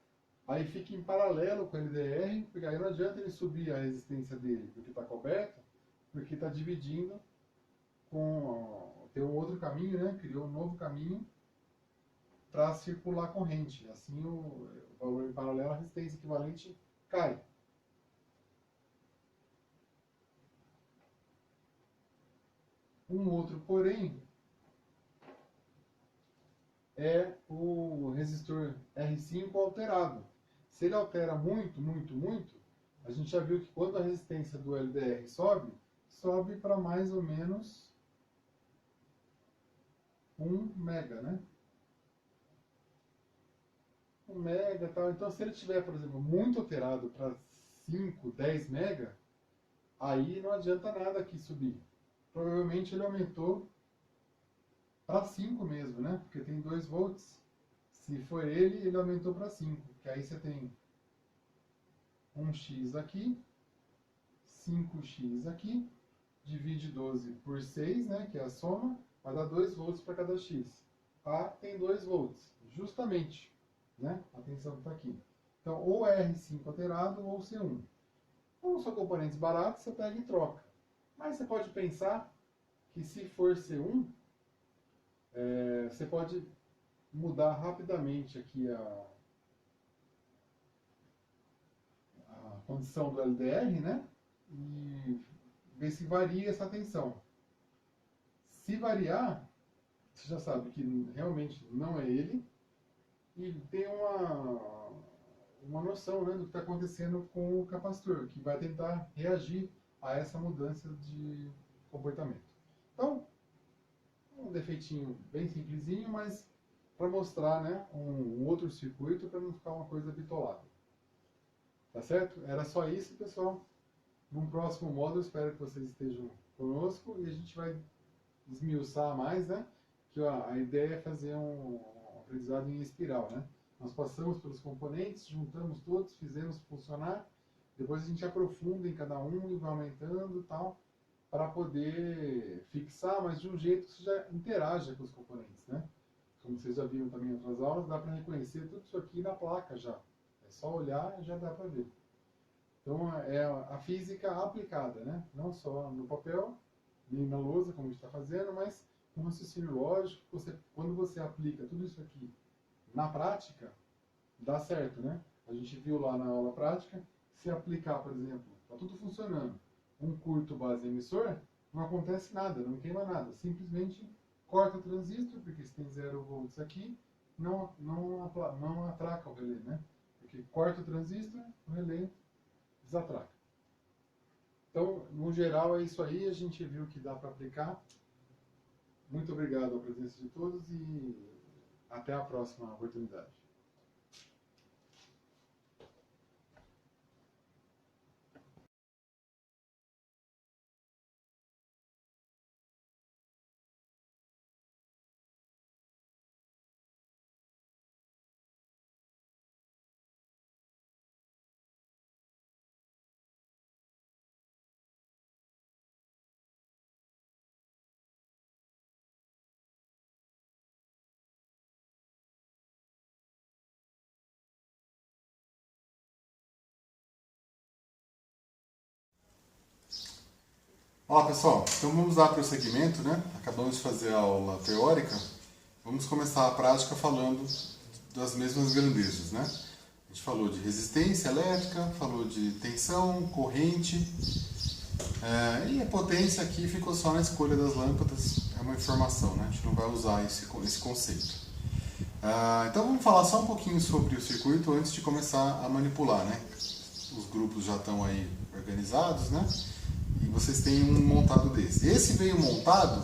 aí fica em paralelo com o LDR, porque aí não adianta ele subir a resistência dele, porque está coberto, porque está dividindo com... Tem um outro caminho, né? Criou um novo caminho para circular a corrente. Assim, o valor em paralelo, a resistência equivalente cai. Um outro, porém, é o resistor R5 alterado. Se ele altera muito, muito, muito, a gente já viu que quando a resistência do LDR sobe, sobe para mais ou menos 1 mega, né? 1 mega e tal. Então, se ele tiver, por exemplo, muito alterado para 5, 10 mega, aí não adianta nada aqui subir. Provavelmente ele aumentou para 5 mesmo, né? Porque tem 2 volts. Se for ele aumentou para 5. Que aí você tem 1x aqui, 5x aqui, divide 12 por 6, né? Que é a soma, vai dar 2 volts para cada x. A tem 2 volts, justamente, né? A tensão está aqui. Então, ou é R5 alterado ou C1. Como são componentes baratos, você pega e troca. Mas você pode pensar que se for C1, você pode mudar rapidamente aqui a condição do LDR, né? E ver se varia essa tensão. Se variar, você já sabe que realmente não é ele e tem uma noção, né, do que está acontecendo com o capacitor, que vai tentar reagir a essa mudança de comportamento. Então, um defeitinho bem simplesinho, mas para mostrar, né, um outro circuito para não ficar uma coisa bitolada. Tá certo? Era só isso, pessoal. Num próximo módulo, espero que vocês estejam conosco e a gente vai esmiuçar mais, né? Que a ideia é fazer um aprendizado em espiral, né? Nós passamos pelos componentes, juntamos todos, fizemos funcionar, depois a gente aprofunda em cada um e vai aumentando e tal, para poder fixar, mas de um jeito que você já interaja com os componentes, né? Como vocês já viram também em outras aulas, dá para reconhecer tudo isso aqui na placa já. É só olhar e já dá para ver. Então é a física aplicada, né? Não só no papel, nem na lousa, como a gente está fazendo, mas com raciocínio lógico. Quando você aplica tudo isso aqui na prática, dá certo, né? A gente viu lá na aula prática, se aplicar, por exemplo, está tudo funcionando, um curto base emissor, não acontece nada, não queima nada, simplesmente corta o transistor, porque se tem 0 volts aqui, não atraca o relé, né? Porque corta o transistor, o relé desatraca. Então, no geral, é isso aí, a gente viu que dá para aplicar. Muito obrigado pela presença de todos e até a próxima oportunidade. Olá pessoal, então vamos dar prosseguimento, né? Acabamos de fazer a aula teórica, vamos começar a prática falando das mesmas grandezas, né? A gente falou de resistência elétrica, falou de tensão, corrente, e a potência aqui ficou só na escolha das lâmpadas, é uma informação, né? A gente não vai usar esse conceito. Então vamos falar só um pouquinho sobre o circuito antes de começar a manipular, né? Os grupos já estão aí organizados, né? E vocês têm um montado desse. Esse veio montado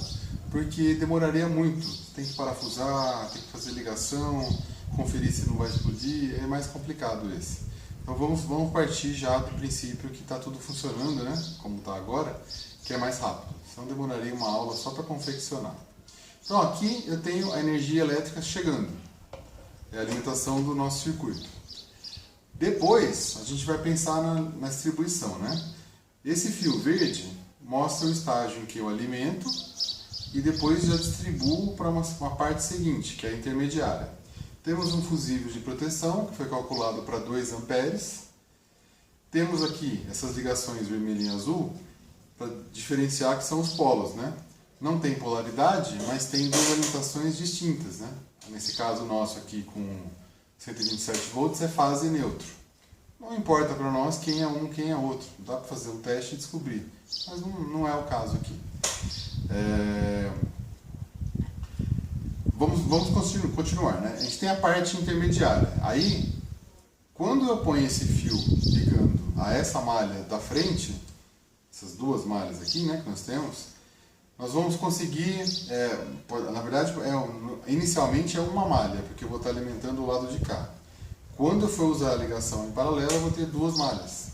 porque demoraria muito. Tem que parafusar, tem que fazer ligação, conferir se não vai explodir. É mais complicado esse. Então vamos partir já do princípio que está tudo funcionando, né? Como está agora, que é mais rápido. Senão demoraria uma aula só para confeccionar. Então aqui eu tenho a energia elétrica chegando. É a alimentação do nosso circuito. Depois a gente vai pensar na distribuição, né? Esse fio verde mostra o estágio em que eu alimento e depois já distribuo para uma parte seguinte, que é a intermediária. Temos um fusível de proteção, que foi calculado para 2 amperes. Temos aqui essas ligações vermelho e azul, para diferenciar que são os polos, né? Não tem polaridade, mas tem duas alimentações distintas, né? Nesse caso nosso aqui com 127 volts é fase neutro. Não importa para nós quem é um, quem é outro. Dá para fazer um teste e descobrir. Mas não é o caso aqui. Vamos continuar, né? A gente tem a parte intermediária. Aí, quando eu ponho esse fio ligando a essa malha da frente, essas duas malhas aqui, né, que nós temos, nós vamos conseguir, na verdade, inicialmente é uma malha, porque eu vou estar alimentando o lado de cá. Quando eu for usar a ligação em paralelo, eu vou ter duas malhas.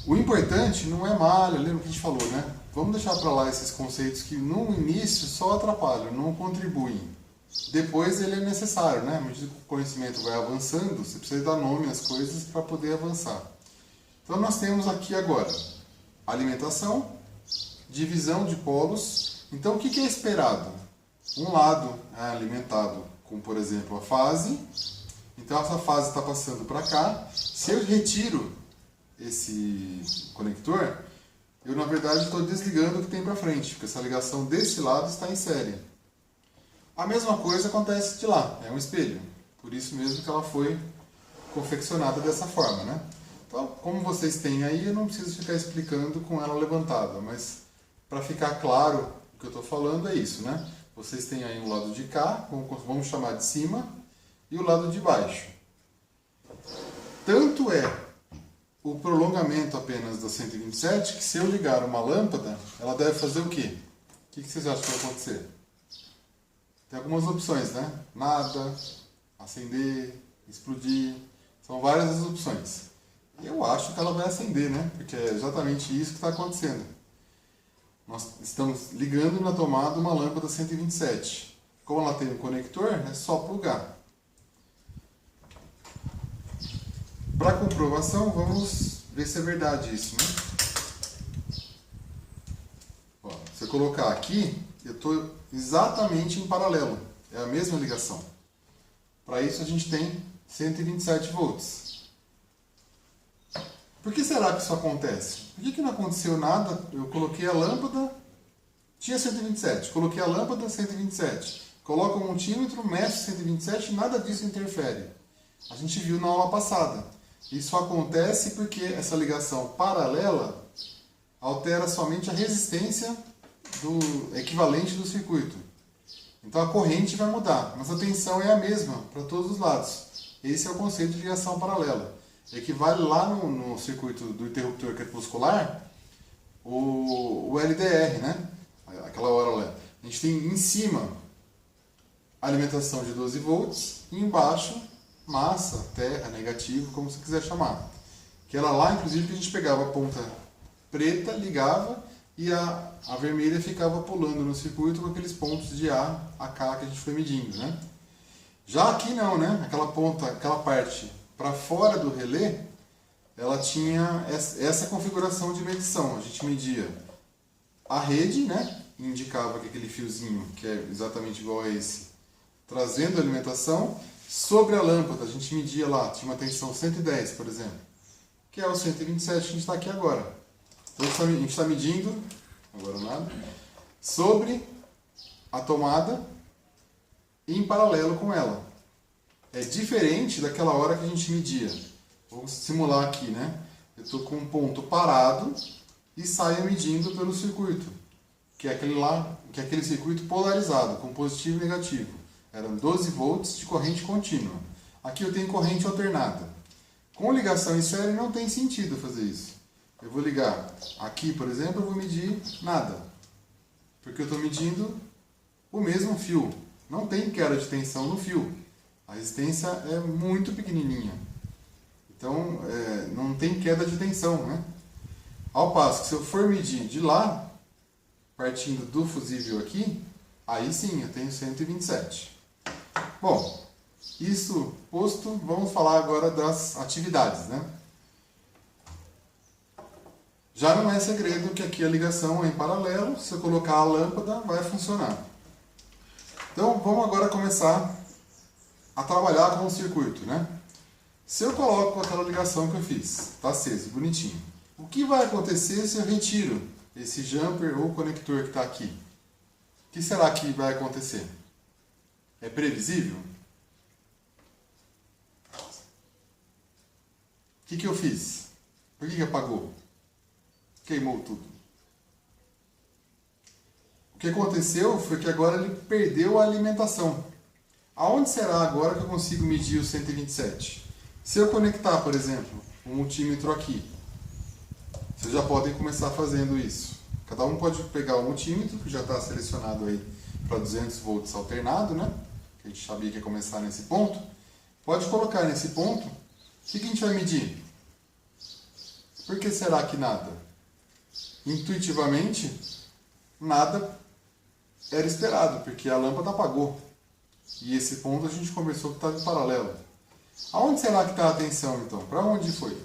O importante não é malha, lembra o que a gente falou, né? Vamos deixar para lá esses conceitos que no início só atrapalham, não contribuem. Depois ele é necessário, né? À medida que o conhecimento vai avançando, você precisa dar nome às coisas para poder avançar. Então nós temos aqui agora alimentação, divisão de polos. Então o que é esperado? Um lado é alimentado com, por exemplo, a fase. Então essa fase está passando para cá. Se eu retiro esse conector, eu na verdade estou desligando o que tem para frente, porque essa ligação desse lado está em série. A mesma coisa acontece de lá, é um espelho. Por isso mesmo que ela foi confeccionada dessa forma, né? Então, como vocês têm aí, eu não preciso ficar explicando com ela levantada, mas para ficar claro o que eu estou falando é isso, né? Vocês têm aí o lado de cá, vamos chamar de cima, e o lado de baixo. Tanto é o prolongamento apenas da 127 que se eu ligar uma lâmpada, ela deve fazer o quê? O que vocês acham que vai acontecer? Tem algumas opções, né? Nada, acender, explodir, são várias as opções. E eu acho que ela vai acender, né? Porque é exatamente isso que está acontecendo. Nós estamos ligando na tomada uma lâmpada 127. Como ela tem um conector, é só plugar. Para comprovação, vamos ver se é verdade isso, né? Ó, se eu colocar aqui, eu estou exatamente em paralelo. É a mesma ligação. Para isso a gente tem 127 volts. Por que será que isso acontece? Por que não aconteceu nada? Eu coloquei a lâmpada, tinha 127. Coloquei a lâmpada, 127. Coloco o multímetro, meço 127 e nada disso interfere. A gente viu na aula passada. Isso acontece porque essa ligação paralela altera somente a resistência do equivalente do circuito. Então a corrente vai mudar, mas a tensão é a mesma para todos os lados. Esse é o conceito de ligação paralela. Equivale lá no circuito do interruptor crepuscular o LDR, né? Aquela hora lá. A gente tem em cima a alimentação de 12 volts e embaixo massa, terra, negativo, como você quiser chamar. Que era lá, inclusive, que a gente pegava a ponta preta, ligava e a vermelha ficava pulando no circuito com aqueles pontos de A a K que a gente foi medindo, né? Já aqui não, né? Aquela ponta, aquela parte para fora do relé, ela tinha essa configuração de medição. A gente media a rede, né? Indicava que aquele fiozinho, que é exatamente igual a esse, trazendo a alimentação. Sobre a lâmpada, a gente media lá, tinha uma tensão 110, por exemplo, que é o 127 que a gente está aqui agora. Então a gente está medindo, agora nada, sobre a tomada e em paralelo com ela. É diferente daquela hora que a gente media. Vamos simular aqui, né? Eu estou com um ponto parado e saio medindo pelo circuito, que é aquele circuito polarizado, com positivo e negativo. Eram 12 volts de corrente contínua. Aqui eu tenho corrente alternada. Com ligação em série não tem sentido fazer isso. Eu vou ligar aqui, por exemplo, eu vou medir nada. Porque eu estou medindo o mesmo fio. Não tem queda de tensão no fio. A resistência é muito pequenininha. Então, não tem queda de tensão, né? Ao passo que se eu for medir de lá, partindo do fusível aqui, aí sim eu tenho 127. Bom, isso posto, vamos falar agora das atividades, né? Já não é segredo que aqui a ligação é em paralelo, se eu colocar a lâmpada vai funcionar. Então vamos agora começar a trabalhar com o circuito, né? Se eu coloco aquela ligação que eu fiz, está aceso, bonitinho. O que vai acontecer se eu retiro esse jumper ou conector que está aqui? O que será que vai acontecer? É previsível? O que eu fiz? Por que apagou? Queimou tudo. O que aconteceu foi que agora ele perdeu a alimentação. Aonde será agora que eu consigo medir o 127? Se eu conectar, por exemplo, um multímetro aqui, vocês já podem começar fazendo isso. Cada um pode pegar o multímetro, que já está selecionado aí para 200 volts alternado, né? Que a gente sabia que ia começar nesse ponto. Pode colocar nesse ponto. O que a gente vai medir? Por que será que nada? Intuitivamente, nada era esperado, porque a lâmpada apagou. E esse ponto a gente conversou que estava em paralelo. Aonde será que está a tensão, então? Para onde foi?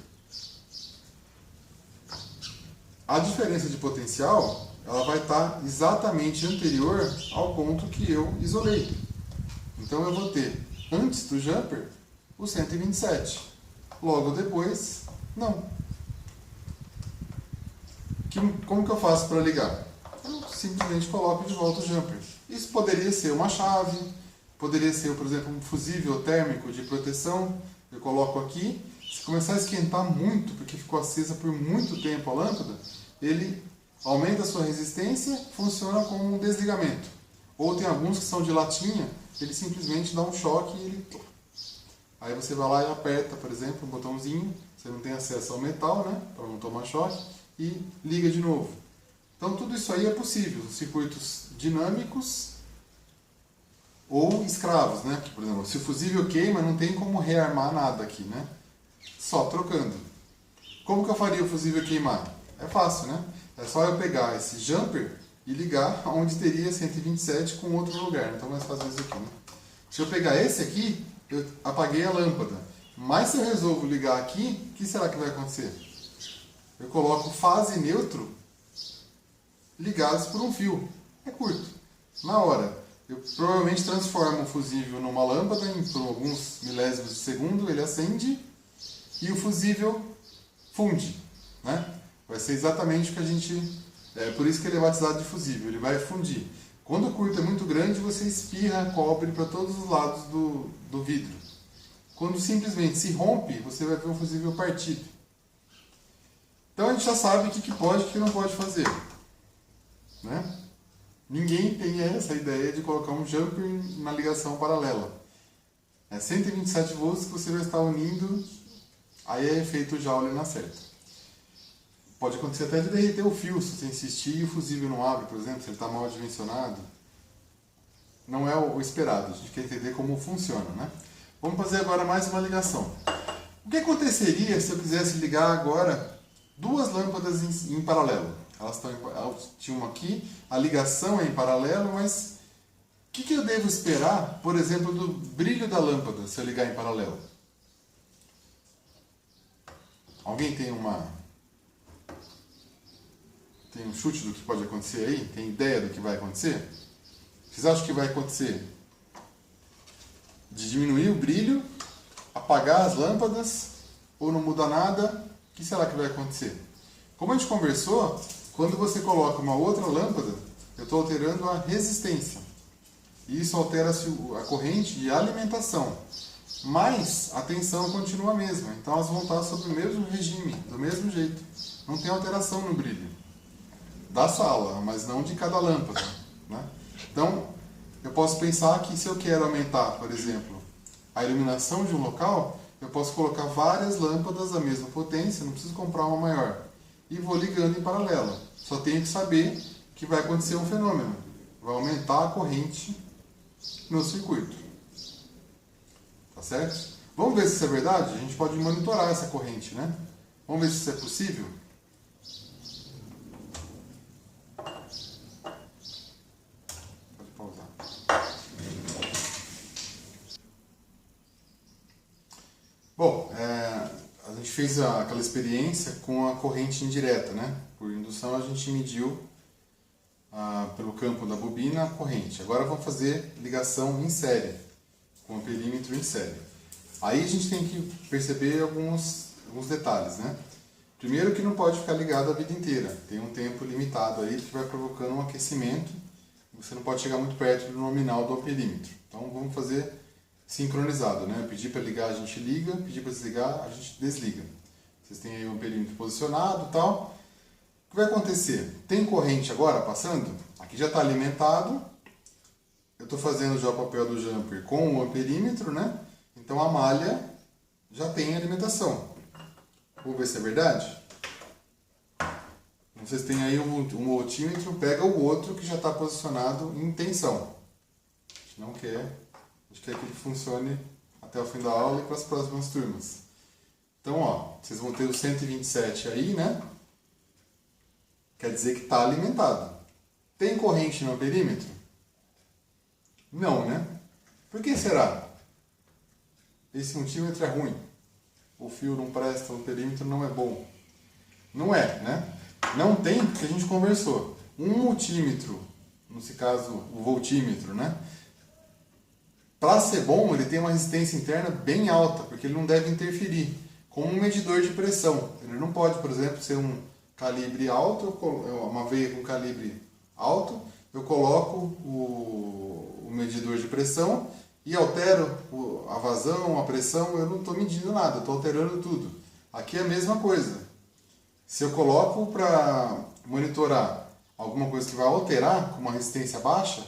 A diferença de potencial, ela vai estar exatamente anterior ao ponto que eu isolei. Então eu vou ter, antes do jumper, o 127. Logo depois, não. Como que eu faço para ligar? Eu simplesmente coloco de volta o jumper. Isso poderia ser uma chave, poderia ser, por exemplo, um fusível térmico de proteção. Eu coloco aqui. Se começar a esquentar muito, porque ficou acesa por muito tempo a lâmpada, ele aumenta a sua resistência, funciona como um desligamento. Ou tem alguns que são de latinha, ele simplesmente dá um choque e ele... Aí você vai lá e aperta, por exemplo, um botãozinho, você não tem acesso ao metal, né, para não tomar choque, e liga de novo. Então tudo isso aí é possível, circuitos dinâmicos ou escravos, né? Que, por exemplo, se o fusível queima, não tem como rearmar nada aqui, né? Só trocando. Como que eu faria o fusível queimar? É fácil, né? É só eu pegar esse jumper e ligar onde teria 127 com outro lugar. Então vamos fazer isso aqui, né? Se eu pegar esse aqui, eu apaguei a lâmpada. Mas se eu resolvo ligar aqui, o que será que vai acontecer? Eu coloco fase e neutro ligados por um fio. É curto. Na hora, eu provavelmente transformo o fusível numa lâmpada, por alguns milésimos de segundo ele acende e o fusível funde, né? Vai ser exatamente o que a gente... É por isso que ele é batizado de fusível, ele vai fundir. Quando o curto é muito grande, você espirra cobre para todos os lados do vidro. Quando simplesmente se rompe, você vai ver um fusível partido. Então a gente já sabe o que pode e o que não pode fazer, né? Ninguém tem essa ideia de colocar um jumper na ligação paralela. É 127 volts que você vai estar unindo, aí é efeito Joule na certa. Pode acontecer até de derreter o fio, se você insistir e o fusível não abre, por exemplo, se ele está mal dimensionado. Não é o esperado, a gente quer entender como funciona, né? Vamos fazer agora mais uma ligação. O que aconteceria se eu quisesse ligar agora duas lâmpadas em paralelo? Elas tinham aqui, a ligação é em paralelo, mas o que eu devo esperar, por exemplo, do brilho da lâmpada se eu ligar em paralelo? Alguém tem um chute do que pode acontecer aí? Tem ideia do que vai acontecer? Vocês acham que vai acontecer de diminuir o brilho, apagar as lâmpadas, ou não muda nada? O que será que vai acontecer? Como a gente conversou, quando você coloca uma outra lâmpada, eu estou alterando a resistência. E isso altera a corrente de alimentação. Mas a tensão continua a mesma. Então elas vão estar sob o mesmo regime, do mesmo jeito. Não tem alteração no brilho da sala, mas não de cada lâmpada, né? Então, eu posso pensar que se eu quero aumentar, por exemplo, a iluminação de um local, eu posso colocar várias lâmpadas da mesma potência, não preciso comprar uma maior. E vou ligando em paralelo. Só tenho que saber que vai acontecer um fenômeno. Vai aumentar a corrente no circuito. Tá certo? Vamos ver se isso é verdade? A gente pode monitorar essa corrente, né? Vamos ver se isso é possível? Pode pausar. Bom, a gente fez aquela experiência com a corrente indireta, né? Por indução a gente mediu pelo campo da bobina a corrente. Agora vamos fazer ligação em série, com o perímetro em série. Aí a gente tem que perceber alguns detalhes, né? Primeiro que não pode ficar ligado a vida inteira. Tem um tempo limitado aí que vai provocando um aquecimento. Você não pode chegar muito perto do nominal do perímetro. Então vamos fazer sincronizado, né? Pedir para ligar, a gente liga. Pedir para desligar, a gente desliga. Vocês têm aí um perímetro posicionado e tal. O que vai acontecer? Tem corrente agora passando? Aqui já está alimentado. Eu estou fazendo já o papel do jumper com o amperímetro, né? Então a malha já tem alimentação. Vamos ver se é verdade? Vocês têm aí um voltímetro, pega o outro que já está posicionado em tensão. A gente não quer, a gente quer que ele funcione até o fim da aula e para as próximas turmas. Então, ó, vocês vão ter o 127 aí, né? Quer dizer que está alimentado. Tem corrente no perímetro? Não, né? Por que será? Esse multímetro é ruim. O fio não presta, o perímetro não é bom. Não é, né? Não tem porque a gente conversou. Um multímetro, nesse caso o voltímetro, né? Para ser bom, ele tem uma resistência interna bem alta, porque ele não deve interferir. Como um medidor de pressão. Ele não pode, por exemplo, ser um calibre alto, uma veia com calibre alto, eu coloco o medidor de pressão e altero a vazão, a pressão, eu não estou medindo nada, estou alterando tudo. Aqui é a mesma coisa. Se eu coloco para monitorar alguma coisa que vai alterar com uma resistência baixa,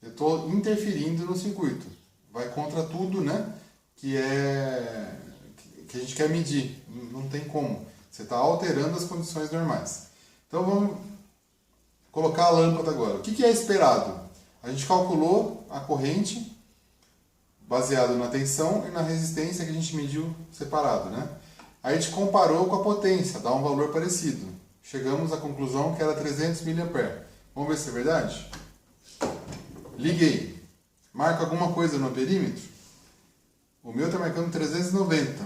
eu estou interferindo no circuito. Vai contra tudo, né? Que a gente quer medir. Não tem como. Você está alterando as condições normais. Então vamos colocar a lâmpada agora. O que é esperado? A gente calculou a corrente baseado na tensão e na resistência que a gente mediu separado, né? Aí a gente comparou com a potência, dá um valor parecido. Chegamos à conclusão que era 300 mA. Vamos ver se é verdade? Liguei. Marca alguma coisa no perímetro? O meu está marcando 390.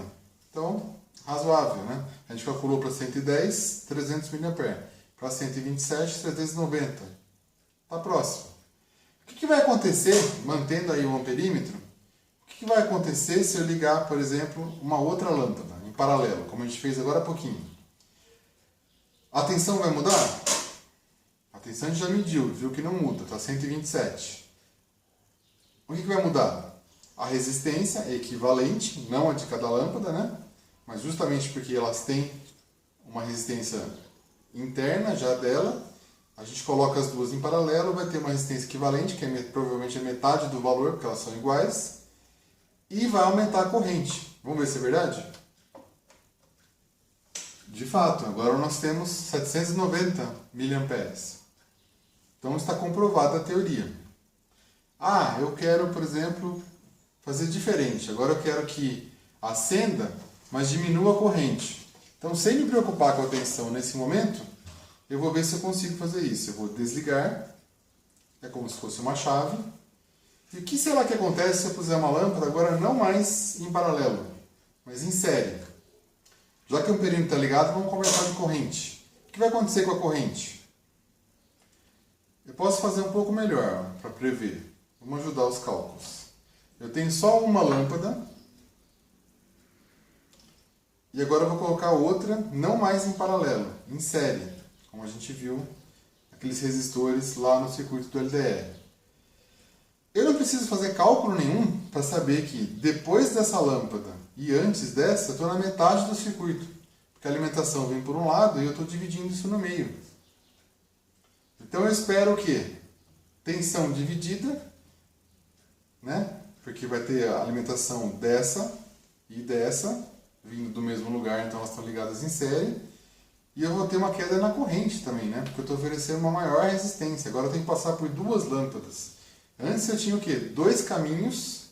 Então, razoável, né? A gente calculou para 110, 300 mA. Para 127, 390. Está próximo. O que vai acontecer, mantendo aí o amperímetro, o que vai acontecer se eu ligar, por exemplo, uma outra lâmpada em paralelo, como a gente fez agora há pouquinho? A tensão vai mudar? A tensão a gente já mediu, viu que não muda, está 127. O que vai mudar? A resistência é equivalente, não a de cada lâmpada, né? Mas justamente porque elas têm uma resistência interna já dela, a gente coloca as duas em paralelo, vai ter uma resistência equivalente, que provavelmente é metade do valor, porque elas são iguais, e vai aumentar a corrente. Vamos ver se é verdade? De fato, agora nós temos 790 mA. Então está comprovada a teoria. Ah, eu quero, por exemplo, fazer diferente. Agora eu quero que acenda, mas diminua a corrente. Então, sem me preocupar com a tensão nesse momento, eu vou ver se eu consigo fazer isso. Eu vou desligar, é como se fosse uma chave. E o que será que acontece se eu puser uma lâmpada agora não mais em paralelo, mas em série? Já que o amperímetro está ligado, vamos conversar de corrente. O que vai acontecer com a corrente? Eu posso fazer um pouco melhor para prever. Vamos ajudar os cálculos. Eu tenho só uma lâmpada. E agora eu vou colocar outra, não mais em paralelo, em série. Como a gente viu, aqueles resistores lá no circuito do LDR. Eu não preciso fazer cálculo nenhum para saber que depois dessa lâmpada e antes dessa, eu estou na metade do circuito. Porque a alimentação vem por um lado e eu estou dividindo isso no meio. Então eu espero o quê? Tensão dividida, né? Porque vai ter a alimentação dessa e dessa, vindo do mesmo lugar, então elas estão ligadas em série. E eu vou ter uma queda na corrente também, né? Porque eu estou oferecendo uma maior resistência. Agora eu tenho que passar por duas lâmpadas. Antes eu tinha o quê? Dois caminhos,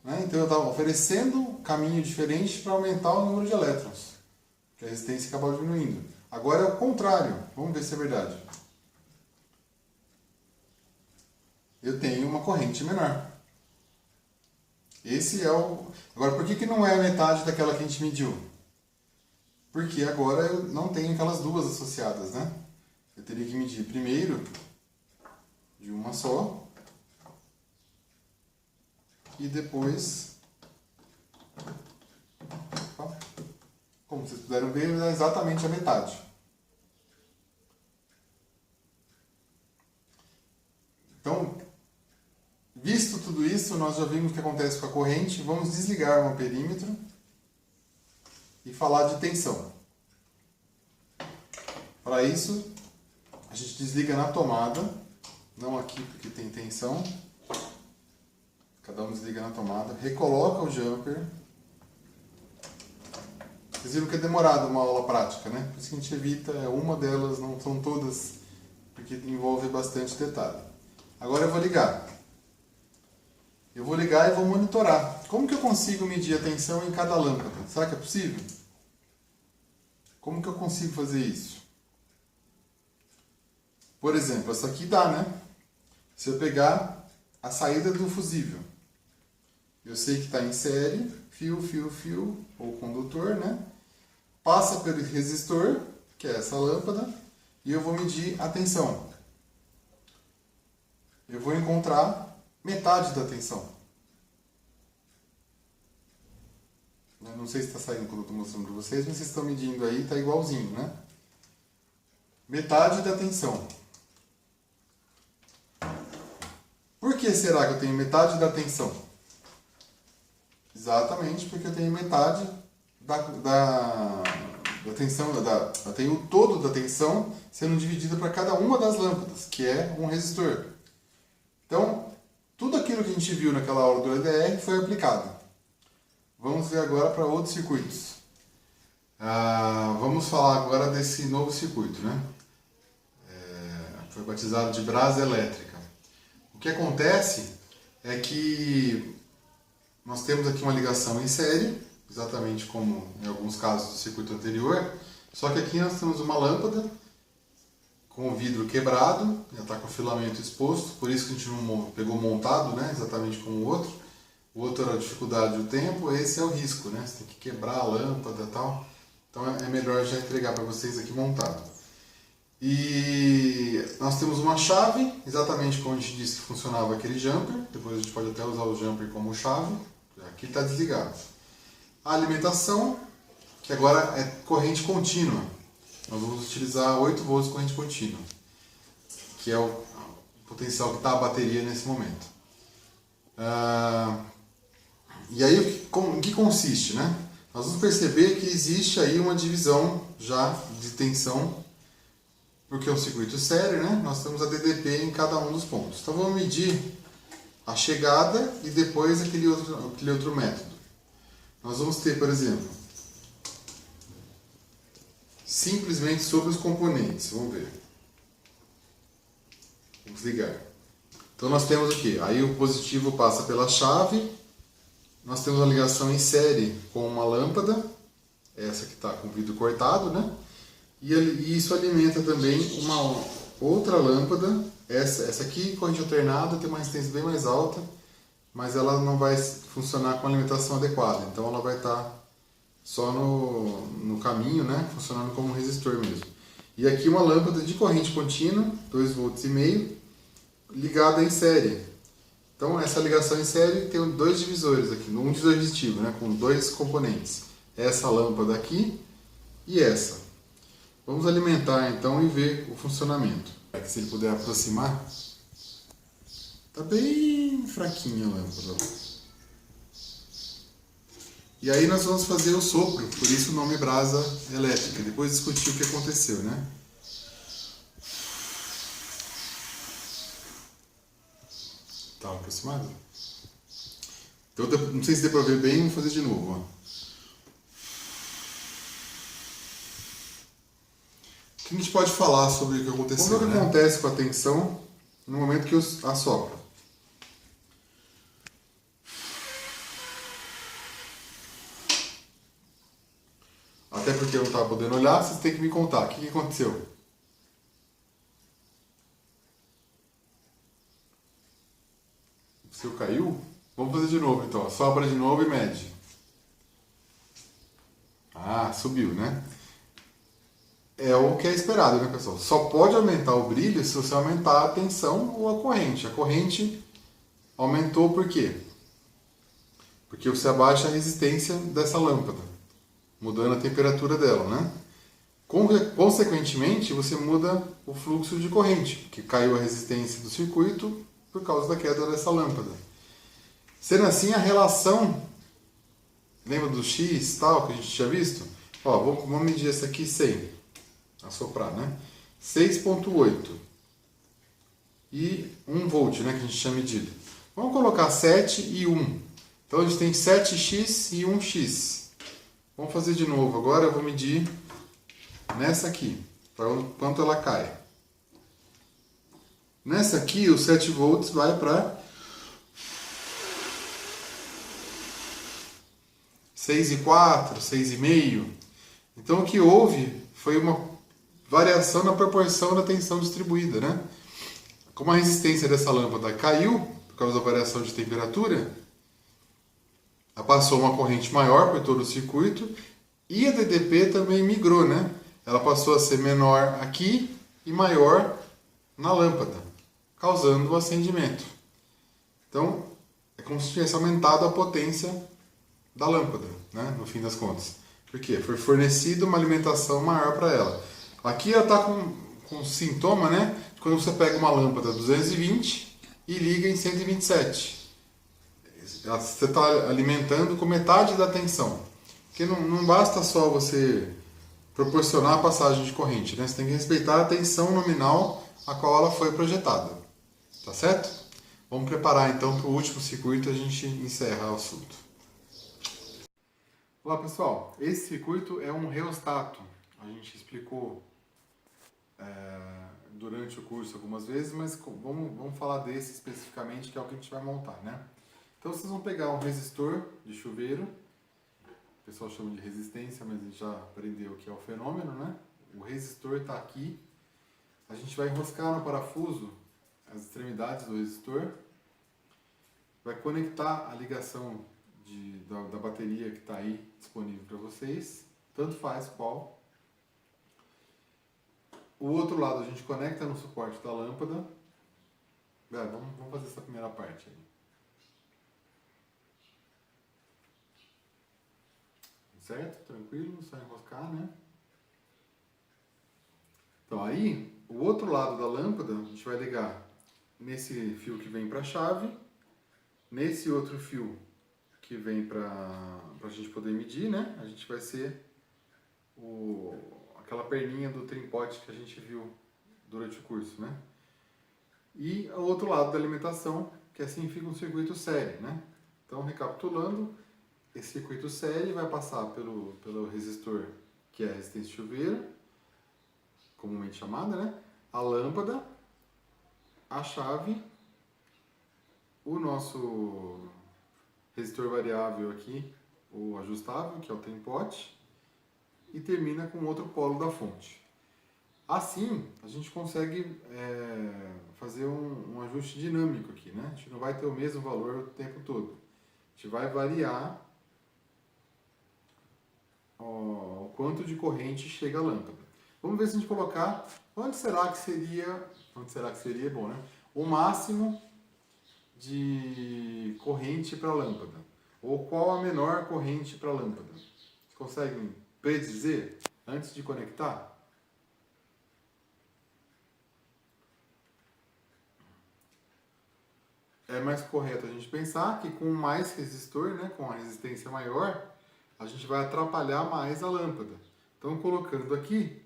né? Então eu estava oferecendo um caminho diferente para aumentar o número de elétrons. Porque a resistência acabou diminuindo. Agora é o contrário. Vamos ver se é verdade. Eu tenho uma corrente menor. Esse é o... Agora, por que não é a metade daquela que a gente mediu? Porque agora eu não tenho aquelas duas associadas, né? Eu teria que medir primeiro de uma só e depois, como vocês puderam ver, é exatamente a metade. Então, visto tudo isso, nós já vimos o que acontece com a corrente. Vamos desligar o amperímetro e falar de tensão. Para isso, a gente desliga na tomada, não aqui porque tem tensão. Cada um desliga na tomada, recoloca o jumper. Vocês viram que é demorado uma aula prática, né? Por isso que a gente evita uma delas, não são todas, porque envolve bastante detalhe. Agora eu vou ligar. Eu vou ligar e vou monitorar. Como que eu consigo medir a tensão em cada lâmpada? Será que é possível? Como que eu consigo fazer isso? Por exemplo, essa aqui dá, né? Se eu pegar a saída do fusível, eu sei que está em série, fio, ou condutor, né? Passa pelo resistor, que é essa lâmpada, e eu vou medir a tensão. Eu vou encontrar metade da tensão. Eu não sei se está saindo quando eu estou mostrando para vocês, mas vocês estão medindo aí, está igualzinho, né? Metade da tensão. Por que será que eu tenho metade da tensão? Exatamente porque eu tenho metade da tensão, eu tenho o todo da tensão sendo dividida para cada uma das lâmpadas, que é um resistor. Então, tudo aquilo que a gente viu naquela aula do LDR foi aplicado. Vamos ver agora para outros circuitos. Vamos falar agora desse novo circuito, né? Foi batizado de brasa elétrica. O que acontece é que nós temos aqui uma ligação em série, exatamente como em alguns casos do circuito anterior, só que aqui nós temos uma lâmpada com o vidro quebrado, já está com o filamento exposto, por isso que a gente não pegou montado, né, exatamente como o outro. O outro é a dificuldade e o tempo, esse é o risco, né? Você tem que quebrar a lâmpada e tal. Então é melhor já entregar para vocês aqui montado. E nós temos uma chave, exatamente como a gente disse que funcionava aquele jumper. Depois a gente pode até usar o jumper como chave. Aqui está desligado. A alimentação, que agora é corrente contínua. Nós vamos utilizar 8 volts de corrente contínua, que é o potencial que está a bateria nesse momento. E aí, em que consiste, né? Nós vamos perceber que existe aí uma divisão já de tensão, porque é um circuito sério, né? Nós temos a DDP em cada um dos pontos. Então vamos medir a chegada e depois aquele outro método. Nós vamos ter, por exemplo, simplesmente sobre os componentes. Vamos ver. Vamos ligar. Então nós temos o quê? Aí o positivo passa pela chave. Nós temos a ligação em série com uma lâmpada, essa que está com o vidro cortado, né? E isso alimenta também uma outra lâmpada, essa aqui, corrente alternada, tem uma resistência bem mais alta, mas ela não vai funcionar com a alimentação adequada, então ela vai estar só no caminho, né? Funcionando como um resistor mesmo. E aqui uma lâmpada de corrente contínua, 2,5 volts, ligada em série. Então essa ligação em série tem dois divisores aqui, um divisor resistivo, né, com dois componentes. Essa lâmpada aqui e essa. Vamos alimentar então e ver o funcionamento. Se ele puder aproximar. Está bem fraquinha a lâmpada. E aí nós vamos fazer o sopro, por isso o nome brasa elétrica. Depois discutir o que aconteceu, né? Tá aproximado? Então, não sei se deu para ver bem, vou fazer de novo. Ó. O que a gente pode falar sobre o que aconteceu? Vamos ver o que acontece com a tensão no momento que eu assopro. Até porque eu não estava podendo olhar, vocês têm que me contar. O que aconteceu? O seu caiu? Vamos fazer de novo então. Sopra de novo e mede. Ah, subiu, né? É o que é esperado, né, pessoal? Só pode aumentar o brilho se você aumentar a tensão ou a corrente. A corrente aumentou por quê? Porque você abaixa a resistência dessa lâmpada, mudando a temperatura dela, né? Consequentemente, você muda o fluxo de corrente, porque caiu a resistência do circuito por causa da queda dessa lâmpada. Sendo assim, a relação, lembra do X tal que a gente tinha visto? Ó, vamos medir essa aqui 100, assoprar, né? 6,8 e 1 volt, né, que a gente tinha medido. Vamos colocar 7 e 1. Então a gente tem 7x e 1x. Vamos fazer de novo. Agora eu vou medir nessa aqui, para o quanto ela cai. Nessa aqui, os 7 volts vai para 6,4, 6,5. Então o que houve foi uma variação na proporção da tensão distribuída, né? Como a resistência dessa lâmpada caiu por causa da variação de temperatura, ela passou uma corrente maior por todo o circuito e a DDP também migrou, né? Ela passou a ser menor aqui e maior na lâmpada, causando o acendimento. Então, é como se tivesse aumentado a potência da lâmpada, né? No fim das contas. Por quê? Foi fornecida uma alimentação maior para ela. Aqui ela está com sintoma, né? Quando você pega uma lâmpada 220 e liga em 127. Você está alimentando com metade da tensão. Porque não basta só você proporcionar a passagem de corrente, né? Você tem que respeitar a tensão nominal a qual ela foi projetada. Tá certo? Vamos preparar então para o último circuito e a gente encerra o assunto. Olá pessoal, esse circuito é um reostato. A gente explicou durante o curso algumas vezes, mas vamos falar desse especificamente, que é o que a gente vai montar, né? Então vocês vão pegar um resistor de chuveiro, o pessoal chama de resistência, mas a gente já aprendeu que é o fenômeno, né? O resistor está aqui, a gente vai enroscar no parafuso as extremidades do resistor, vai conectar a ligação da bateria que está aí disponível para vocês, tanto faz qual. O outro lado a gente conecta no suporte da lâmpada. Vamos fazer essa primeira parte aí. Certo? Tranquilo, só enroscar, né? Então aí, o outro lado da lâmpada, a gente vai ligar nesse fio que vem para a chave, nesse outro fio que vem para a gente poder medir, né? A gente vai ser aquela perninha do trimpote que a gente viu durante o curso, né? E o outro lado da alimentação, que assim fica um circuito série, né? Então, recapitulando, esse circuito série vai passar pelo resistor, que é a resistência chuveira, comumente chamada, né? A lâmpada, a chave, o nosso resistor variável aqui, o ajustável, que é o trimpote, e termina com outro polo da fonte. Assim, a gente consegue fazer um ajuste dinâmico aqui, né? A gente não vai ter o mesmo valor o tempo todo. A gente vai variar o quanto de corrente chega a lâmpada. Vamos ver se a gente colocar onde será que seria bom, né? O máximo de corrente para a lâmpada, ou qual a menor corrente para a lâmpada. Vocês conseguem predizer antes de conectar? É mais correto a gente pensar que com mais resistor, né, com a resistência maior, a gente vai atrapalhar mais a lâmpada. Então, colocando aqui,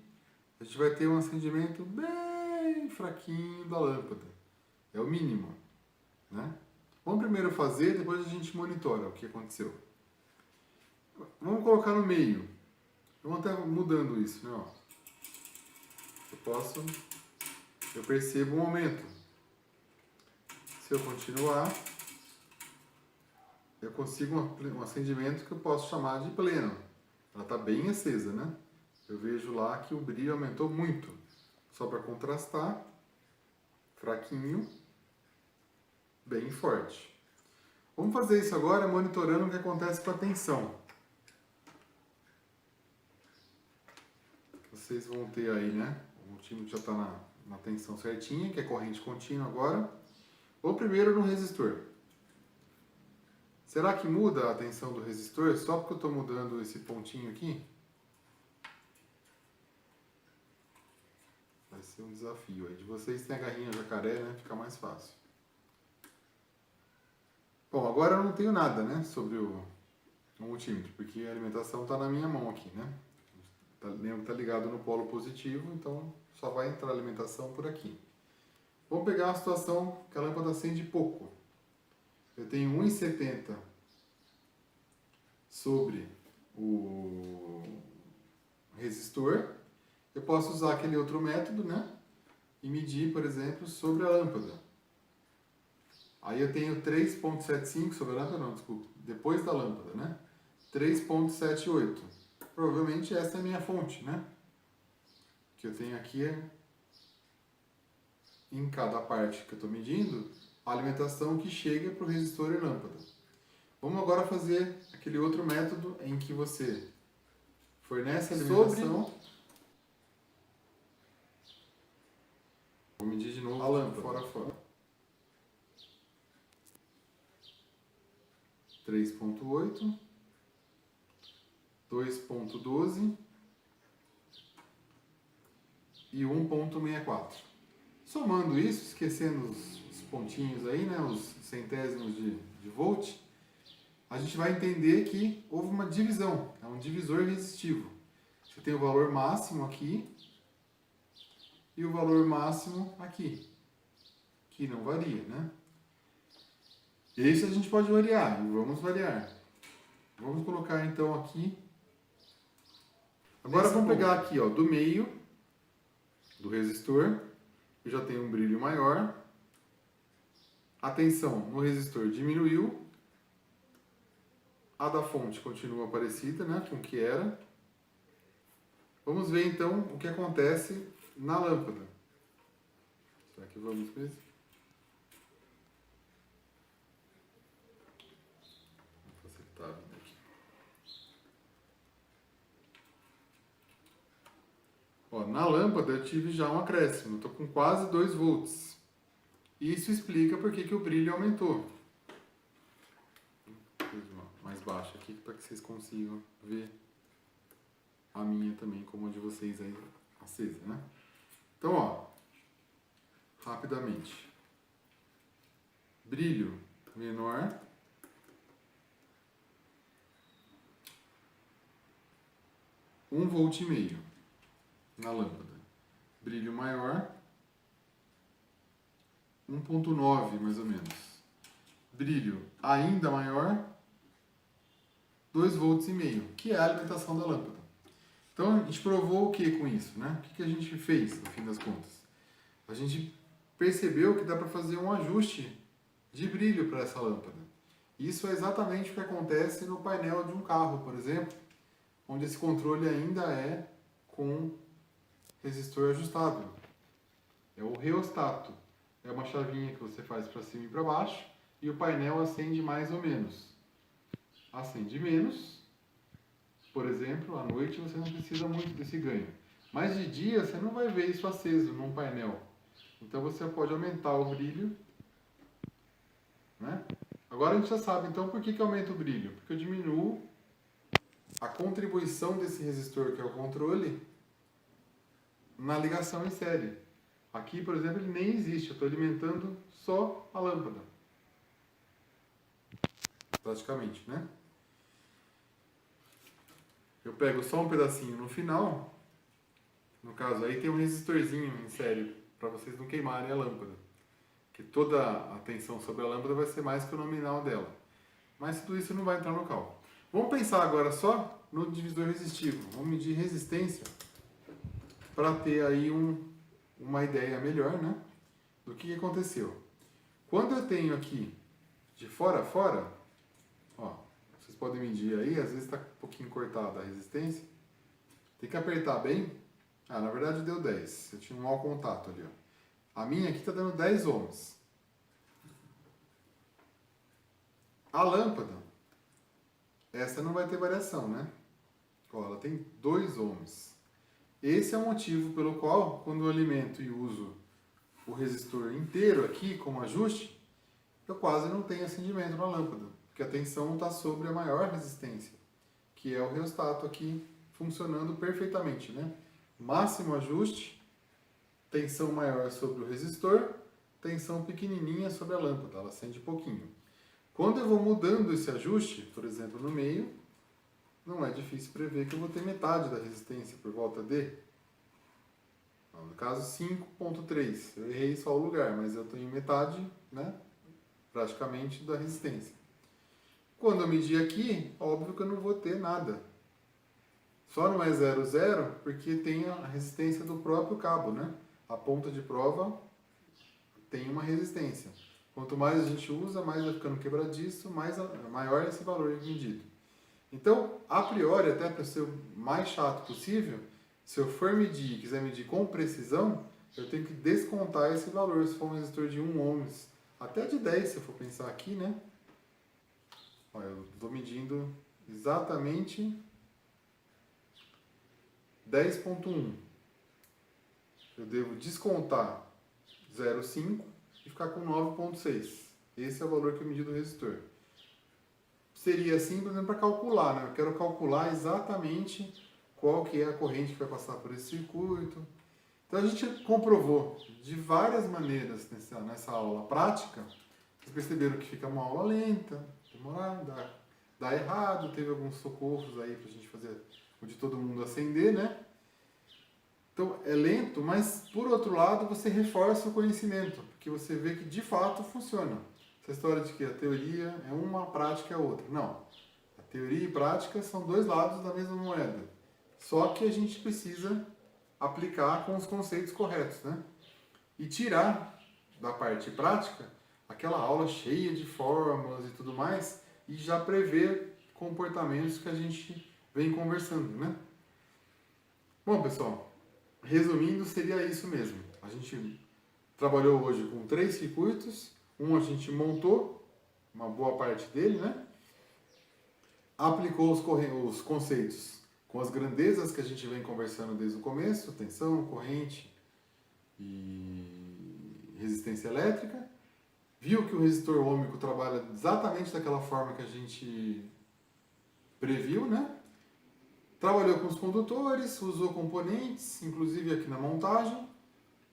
a gente vai ter um acendimento bem fraquinho da lâmpada. É o mínimo, né? Vamos primeiro fazer, depois a gente monitora o que aconteceu. Vamos colocar no meio. Vamos até mudando isso, né? Eu percebo um aumento. Se eu continuar, eu consigo um acendimento que eu posso chamar de pleno. Ela está bem acesa, né? Eu vejo lá que o brilho aumentou muito. Só para contrastar, fraquinho, bem forte. Vamos fazer isso agora monitorando o que acontece com a tensão. Vocês vão ter aí, né? O multímetro já está na tensão certinha, que é corrente contínua agora. Vou primeiro no resistor. Será que muda a tensão do resistor só porque eu estou mudando esse pontinho aqui? Vai ser um desafio aí. De vocês tem a garrinha jacaré, né? Fica mais fácil. Bom, agora eu não tenho nada, né? Sobre o multímetro, porque a alimentação está na minha mão aqui, né? Lembra que está ligado no polo positivo, então só vai entrar a alimentação por aqui. Vamos pegar uma situação que a lâmpada acende pouco. Eu tenho 1,70 sobre o resistor. Eu posso usar aquele outro método, né? E medir, por exemplo, sobre a lâmpada. Aí eu tenho 3,75 sobre a lâmpada, não, desculpa, depois da lâmpada, né? 3,78. Provavelmente essa é a minha fonte, né? Que eu tenho aqui em cada parte que eu estou medindo, a alimentação que chega para o resistor e lâmpada. Vamos agora fazer aquele outro método em que você fornece a alimentação. Vou medir de novo a lâmpada, fora. 3,8, 2,12 e 1,64. Somando isso, esquecendo os pontinhos aí, né, os centésimos de volt, a gente vai entender que houve uma divisão, é um divisor resistivo. Você tem o valor máximo aqui e o valor máximo aqui, que não varia, né? Esse a gente pode variar, e vamos variar. Vamos colocar então aqui. Agora vamos pegar aqui, ó, do meio do resistor, eu já tenho um brilho maior. A tensão no resistor diminuiu. A da fonte continua parecida, né, com o que era. Vamos ver então o que acontece na lâmpada. Será que vamos ver? voltar a vida aqui. Ó, na lâmpada eu tive já um acréscimo, estou com quase 2 volts. Isso explica por que o brilho aumentou. Vou fazer mais baixo aqui para que vocês consigam ver a minha também, como a de vocês aí acesa, né? Então, ó, rapidamente. Brilho menor. Um volt e meio na lâmpada. Brilho maior. 1.9 mais ou menos. Brilho ainda maior. 2 volts e meio, que é a alimentação da lâmpada. Então a gente provou o que com isso, né? O que a gente fez no fim das contas? A gente percebeu que dá para fazer um ajuste de brilho para essa lâmpada. Isso é exatamente o que acontece no painel de um carro, por exemplo, onde esse controle ainda é com resistor ajustável. É o reostato. É uma chavinha que você faz para cima e para baixo e o painel acende mais ou menos. Acende menos, por exemplo, à noite você não precisa muito desse ganho. Mas de dia você não vai ver isso aceso num painel. Então você pode aumentar o brilho, né? Agora a gente já sabe, então, por que aumenta o brilho? Porque eu diminuo a contribuição desse resistor, que é o controle, na ligação em série. Aqui, por exemplo, ele nem existe, eu estou alimentando só a lâmpada. Praticamente, né? Eu pego só um pedacinho no final, no caso aí tem um resistorzinho em série, para vocês não queimarem a lâmpada. Que toda a tensão sobre a lâmpada vai ser mais que o nominal dela. Mas tudo isso não vai entrar no cálculo. Vamos pensar agora só no divisor resistivo. Vamos medir resistência para ter aí uma ideia melhor, né, do que aconteceu. Quando eu tenho aqui de fora a fora, ó, vocês podem medir aí, às vezes está um pouquinho cortada a resistência. Tem que apertar bem. Ah, na verdade deu 10. Eu tinha um mau contato ali, ó. A minha aqui está dando 10 ohms. A lâmpada, essa não vai ter variação, né? Ó, ela tem 2 ohms. Esse é o motivo pelo qual, quando eu alimento e uso o resistor inteiro aqui como ajuste, eu quase não tenho acendimento na lâmpada, porque a tensão está sobre a maior resistência, que é o reostato aqui funcionando perfeitamente, né? Máximo ajuste, tensão maior sobre o resistor, tensão pequenininha sobre a lâmpada, ela acende pouquinho. Quando eu vou mudando esse ajuste, por exemplo, no meio, não é difícil prever que eu vou ter metade da resistência por volta de, no caso, 5.3. Eu errei só o lugar, mas eu tenho metade, né, praticamente da resistência. Quando eu medir aqui, óbvio que eu não vou ter nada. Só não é 0,0 porque tem a resistência do próprio cabo, né? A ponta de prova tem uma resistência. Quanto mais a gente usa, mais vai ficando quebradiço, maior é esse valor medido. Então, a priori, até para ser o mais chato possível, se eu for medir e quiser medir com precisão, eu tenho que descontar esse valor, se for um resistor de 1 ohms, até de 10, se eu for pensar aqui, né? Olha, eu estou medindo exatamente 10.1. Eu devo descontar 0,5 e ficar com 9.6. Esse é o valor que eu medi do resistor. Seria assim, por exemplo, para calcular, né? Eu quero calcular exatamente qual que é a corrente que vai passar por esse circuito. Então a gente comprovou de várias maneiras nessa aula prática. Vocês perceberam que fica uma aula lenta, demorada, dá errado, teve alguns socorros aí para a gente fazer o de todo mundo acender, né? Então é lento, mas por outro lado você reforça o conhecimento, porque você vê que de fato funciona. Essa história de que a teoria é uma, a prática é outra. Não. A teoria e prática são dois lados da mesma moeda. Só que a gente precisa aplicar com os conceitos corretos, né? E tirar da parte prática aquela aula cheia de fórmulas e tudo mais e já prever comportamentos que a gente vem conversando, né? Bom, pessoal, resumindo, seria isso mesmo. A gente trabalhou hoje com 3 circuitos. Um a gente montou, uma boa parte dele, né? aplicou os conceitos com as grandezas que a gente vem conversando desde o começo, tensão, corrente e resistência elétrica, viu que o resistor ôhmico trabalha exatamente daquela forma que a gente previu, né? Trabalhou com os condutores, usou componentes, inclusive aqui na montagem,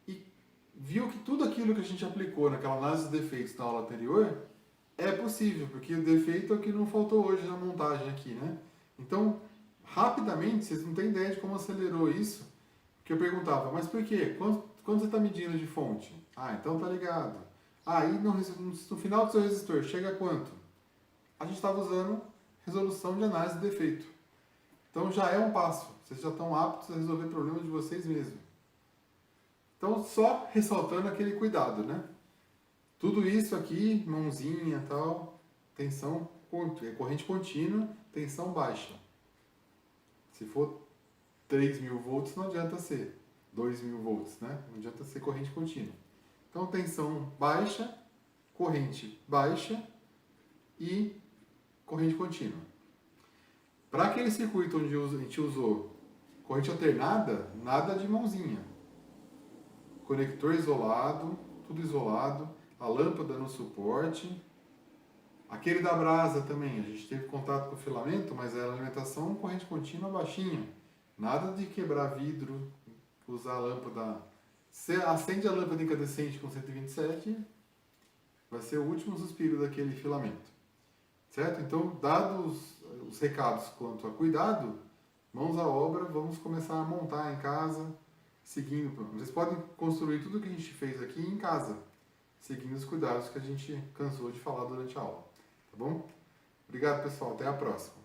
e viu que tudo aquilo que a gente aplicou naquela análise de defeitos na aula anterior é possível, porque o defeito é o que não faltou hoje na montagem aqui, né? Então, rapidamente, vocês não têm ideia de como acelerou isso, porque eu perguntava, mas por quê? Quanto você está medindo de fonte? Ah, então tá ligado. Ah, e no final do seu resistor, chega a quanto? A gente estava usando resolução de análise de defeito. Então já é um passo, vocês já estão aptos a resolver problemas de vocês mesmos. Então, só ressaltando aquele cuidado, né? Tudo isso aqui, mãozinha, tal, tensão, corrente contínua, tensão baixa. Se for 3.000 volts, não adianta ser 2.000 volts, né? Não adianta ser corrente contínua. Então, tensão baixa, corrente baixa e corrente contínua. Para aquele circuito onde a gente usou corrente alternada, nada de mãozinha. Conector isolado, tudo isolado, a lâmpada no suporte. Aquele da brasa também, a gente teve contato com o filamento, mas a alimentação corrente contínua baixinha. Nada de quebrar vidro, usar a lâmpada. Você acende a lâmpada incandescente com 127, vai ser o último suspiro daquele filamento. Certo? Então, dados os recados quanto a cuidado, mãos à obra, vamos começar a montar em casa, seguindo. Vocês podem construir tudo o que a gente fez aqui em casa, seguindo os cuidados que a gente cansou de falar durante a aula. Tá bom? Obrigado, pessoal. Até a próxima.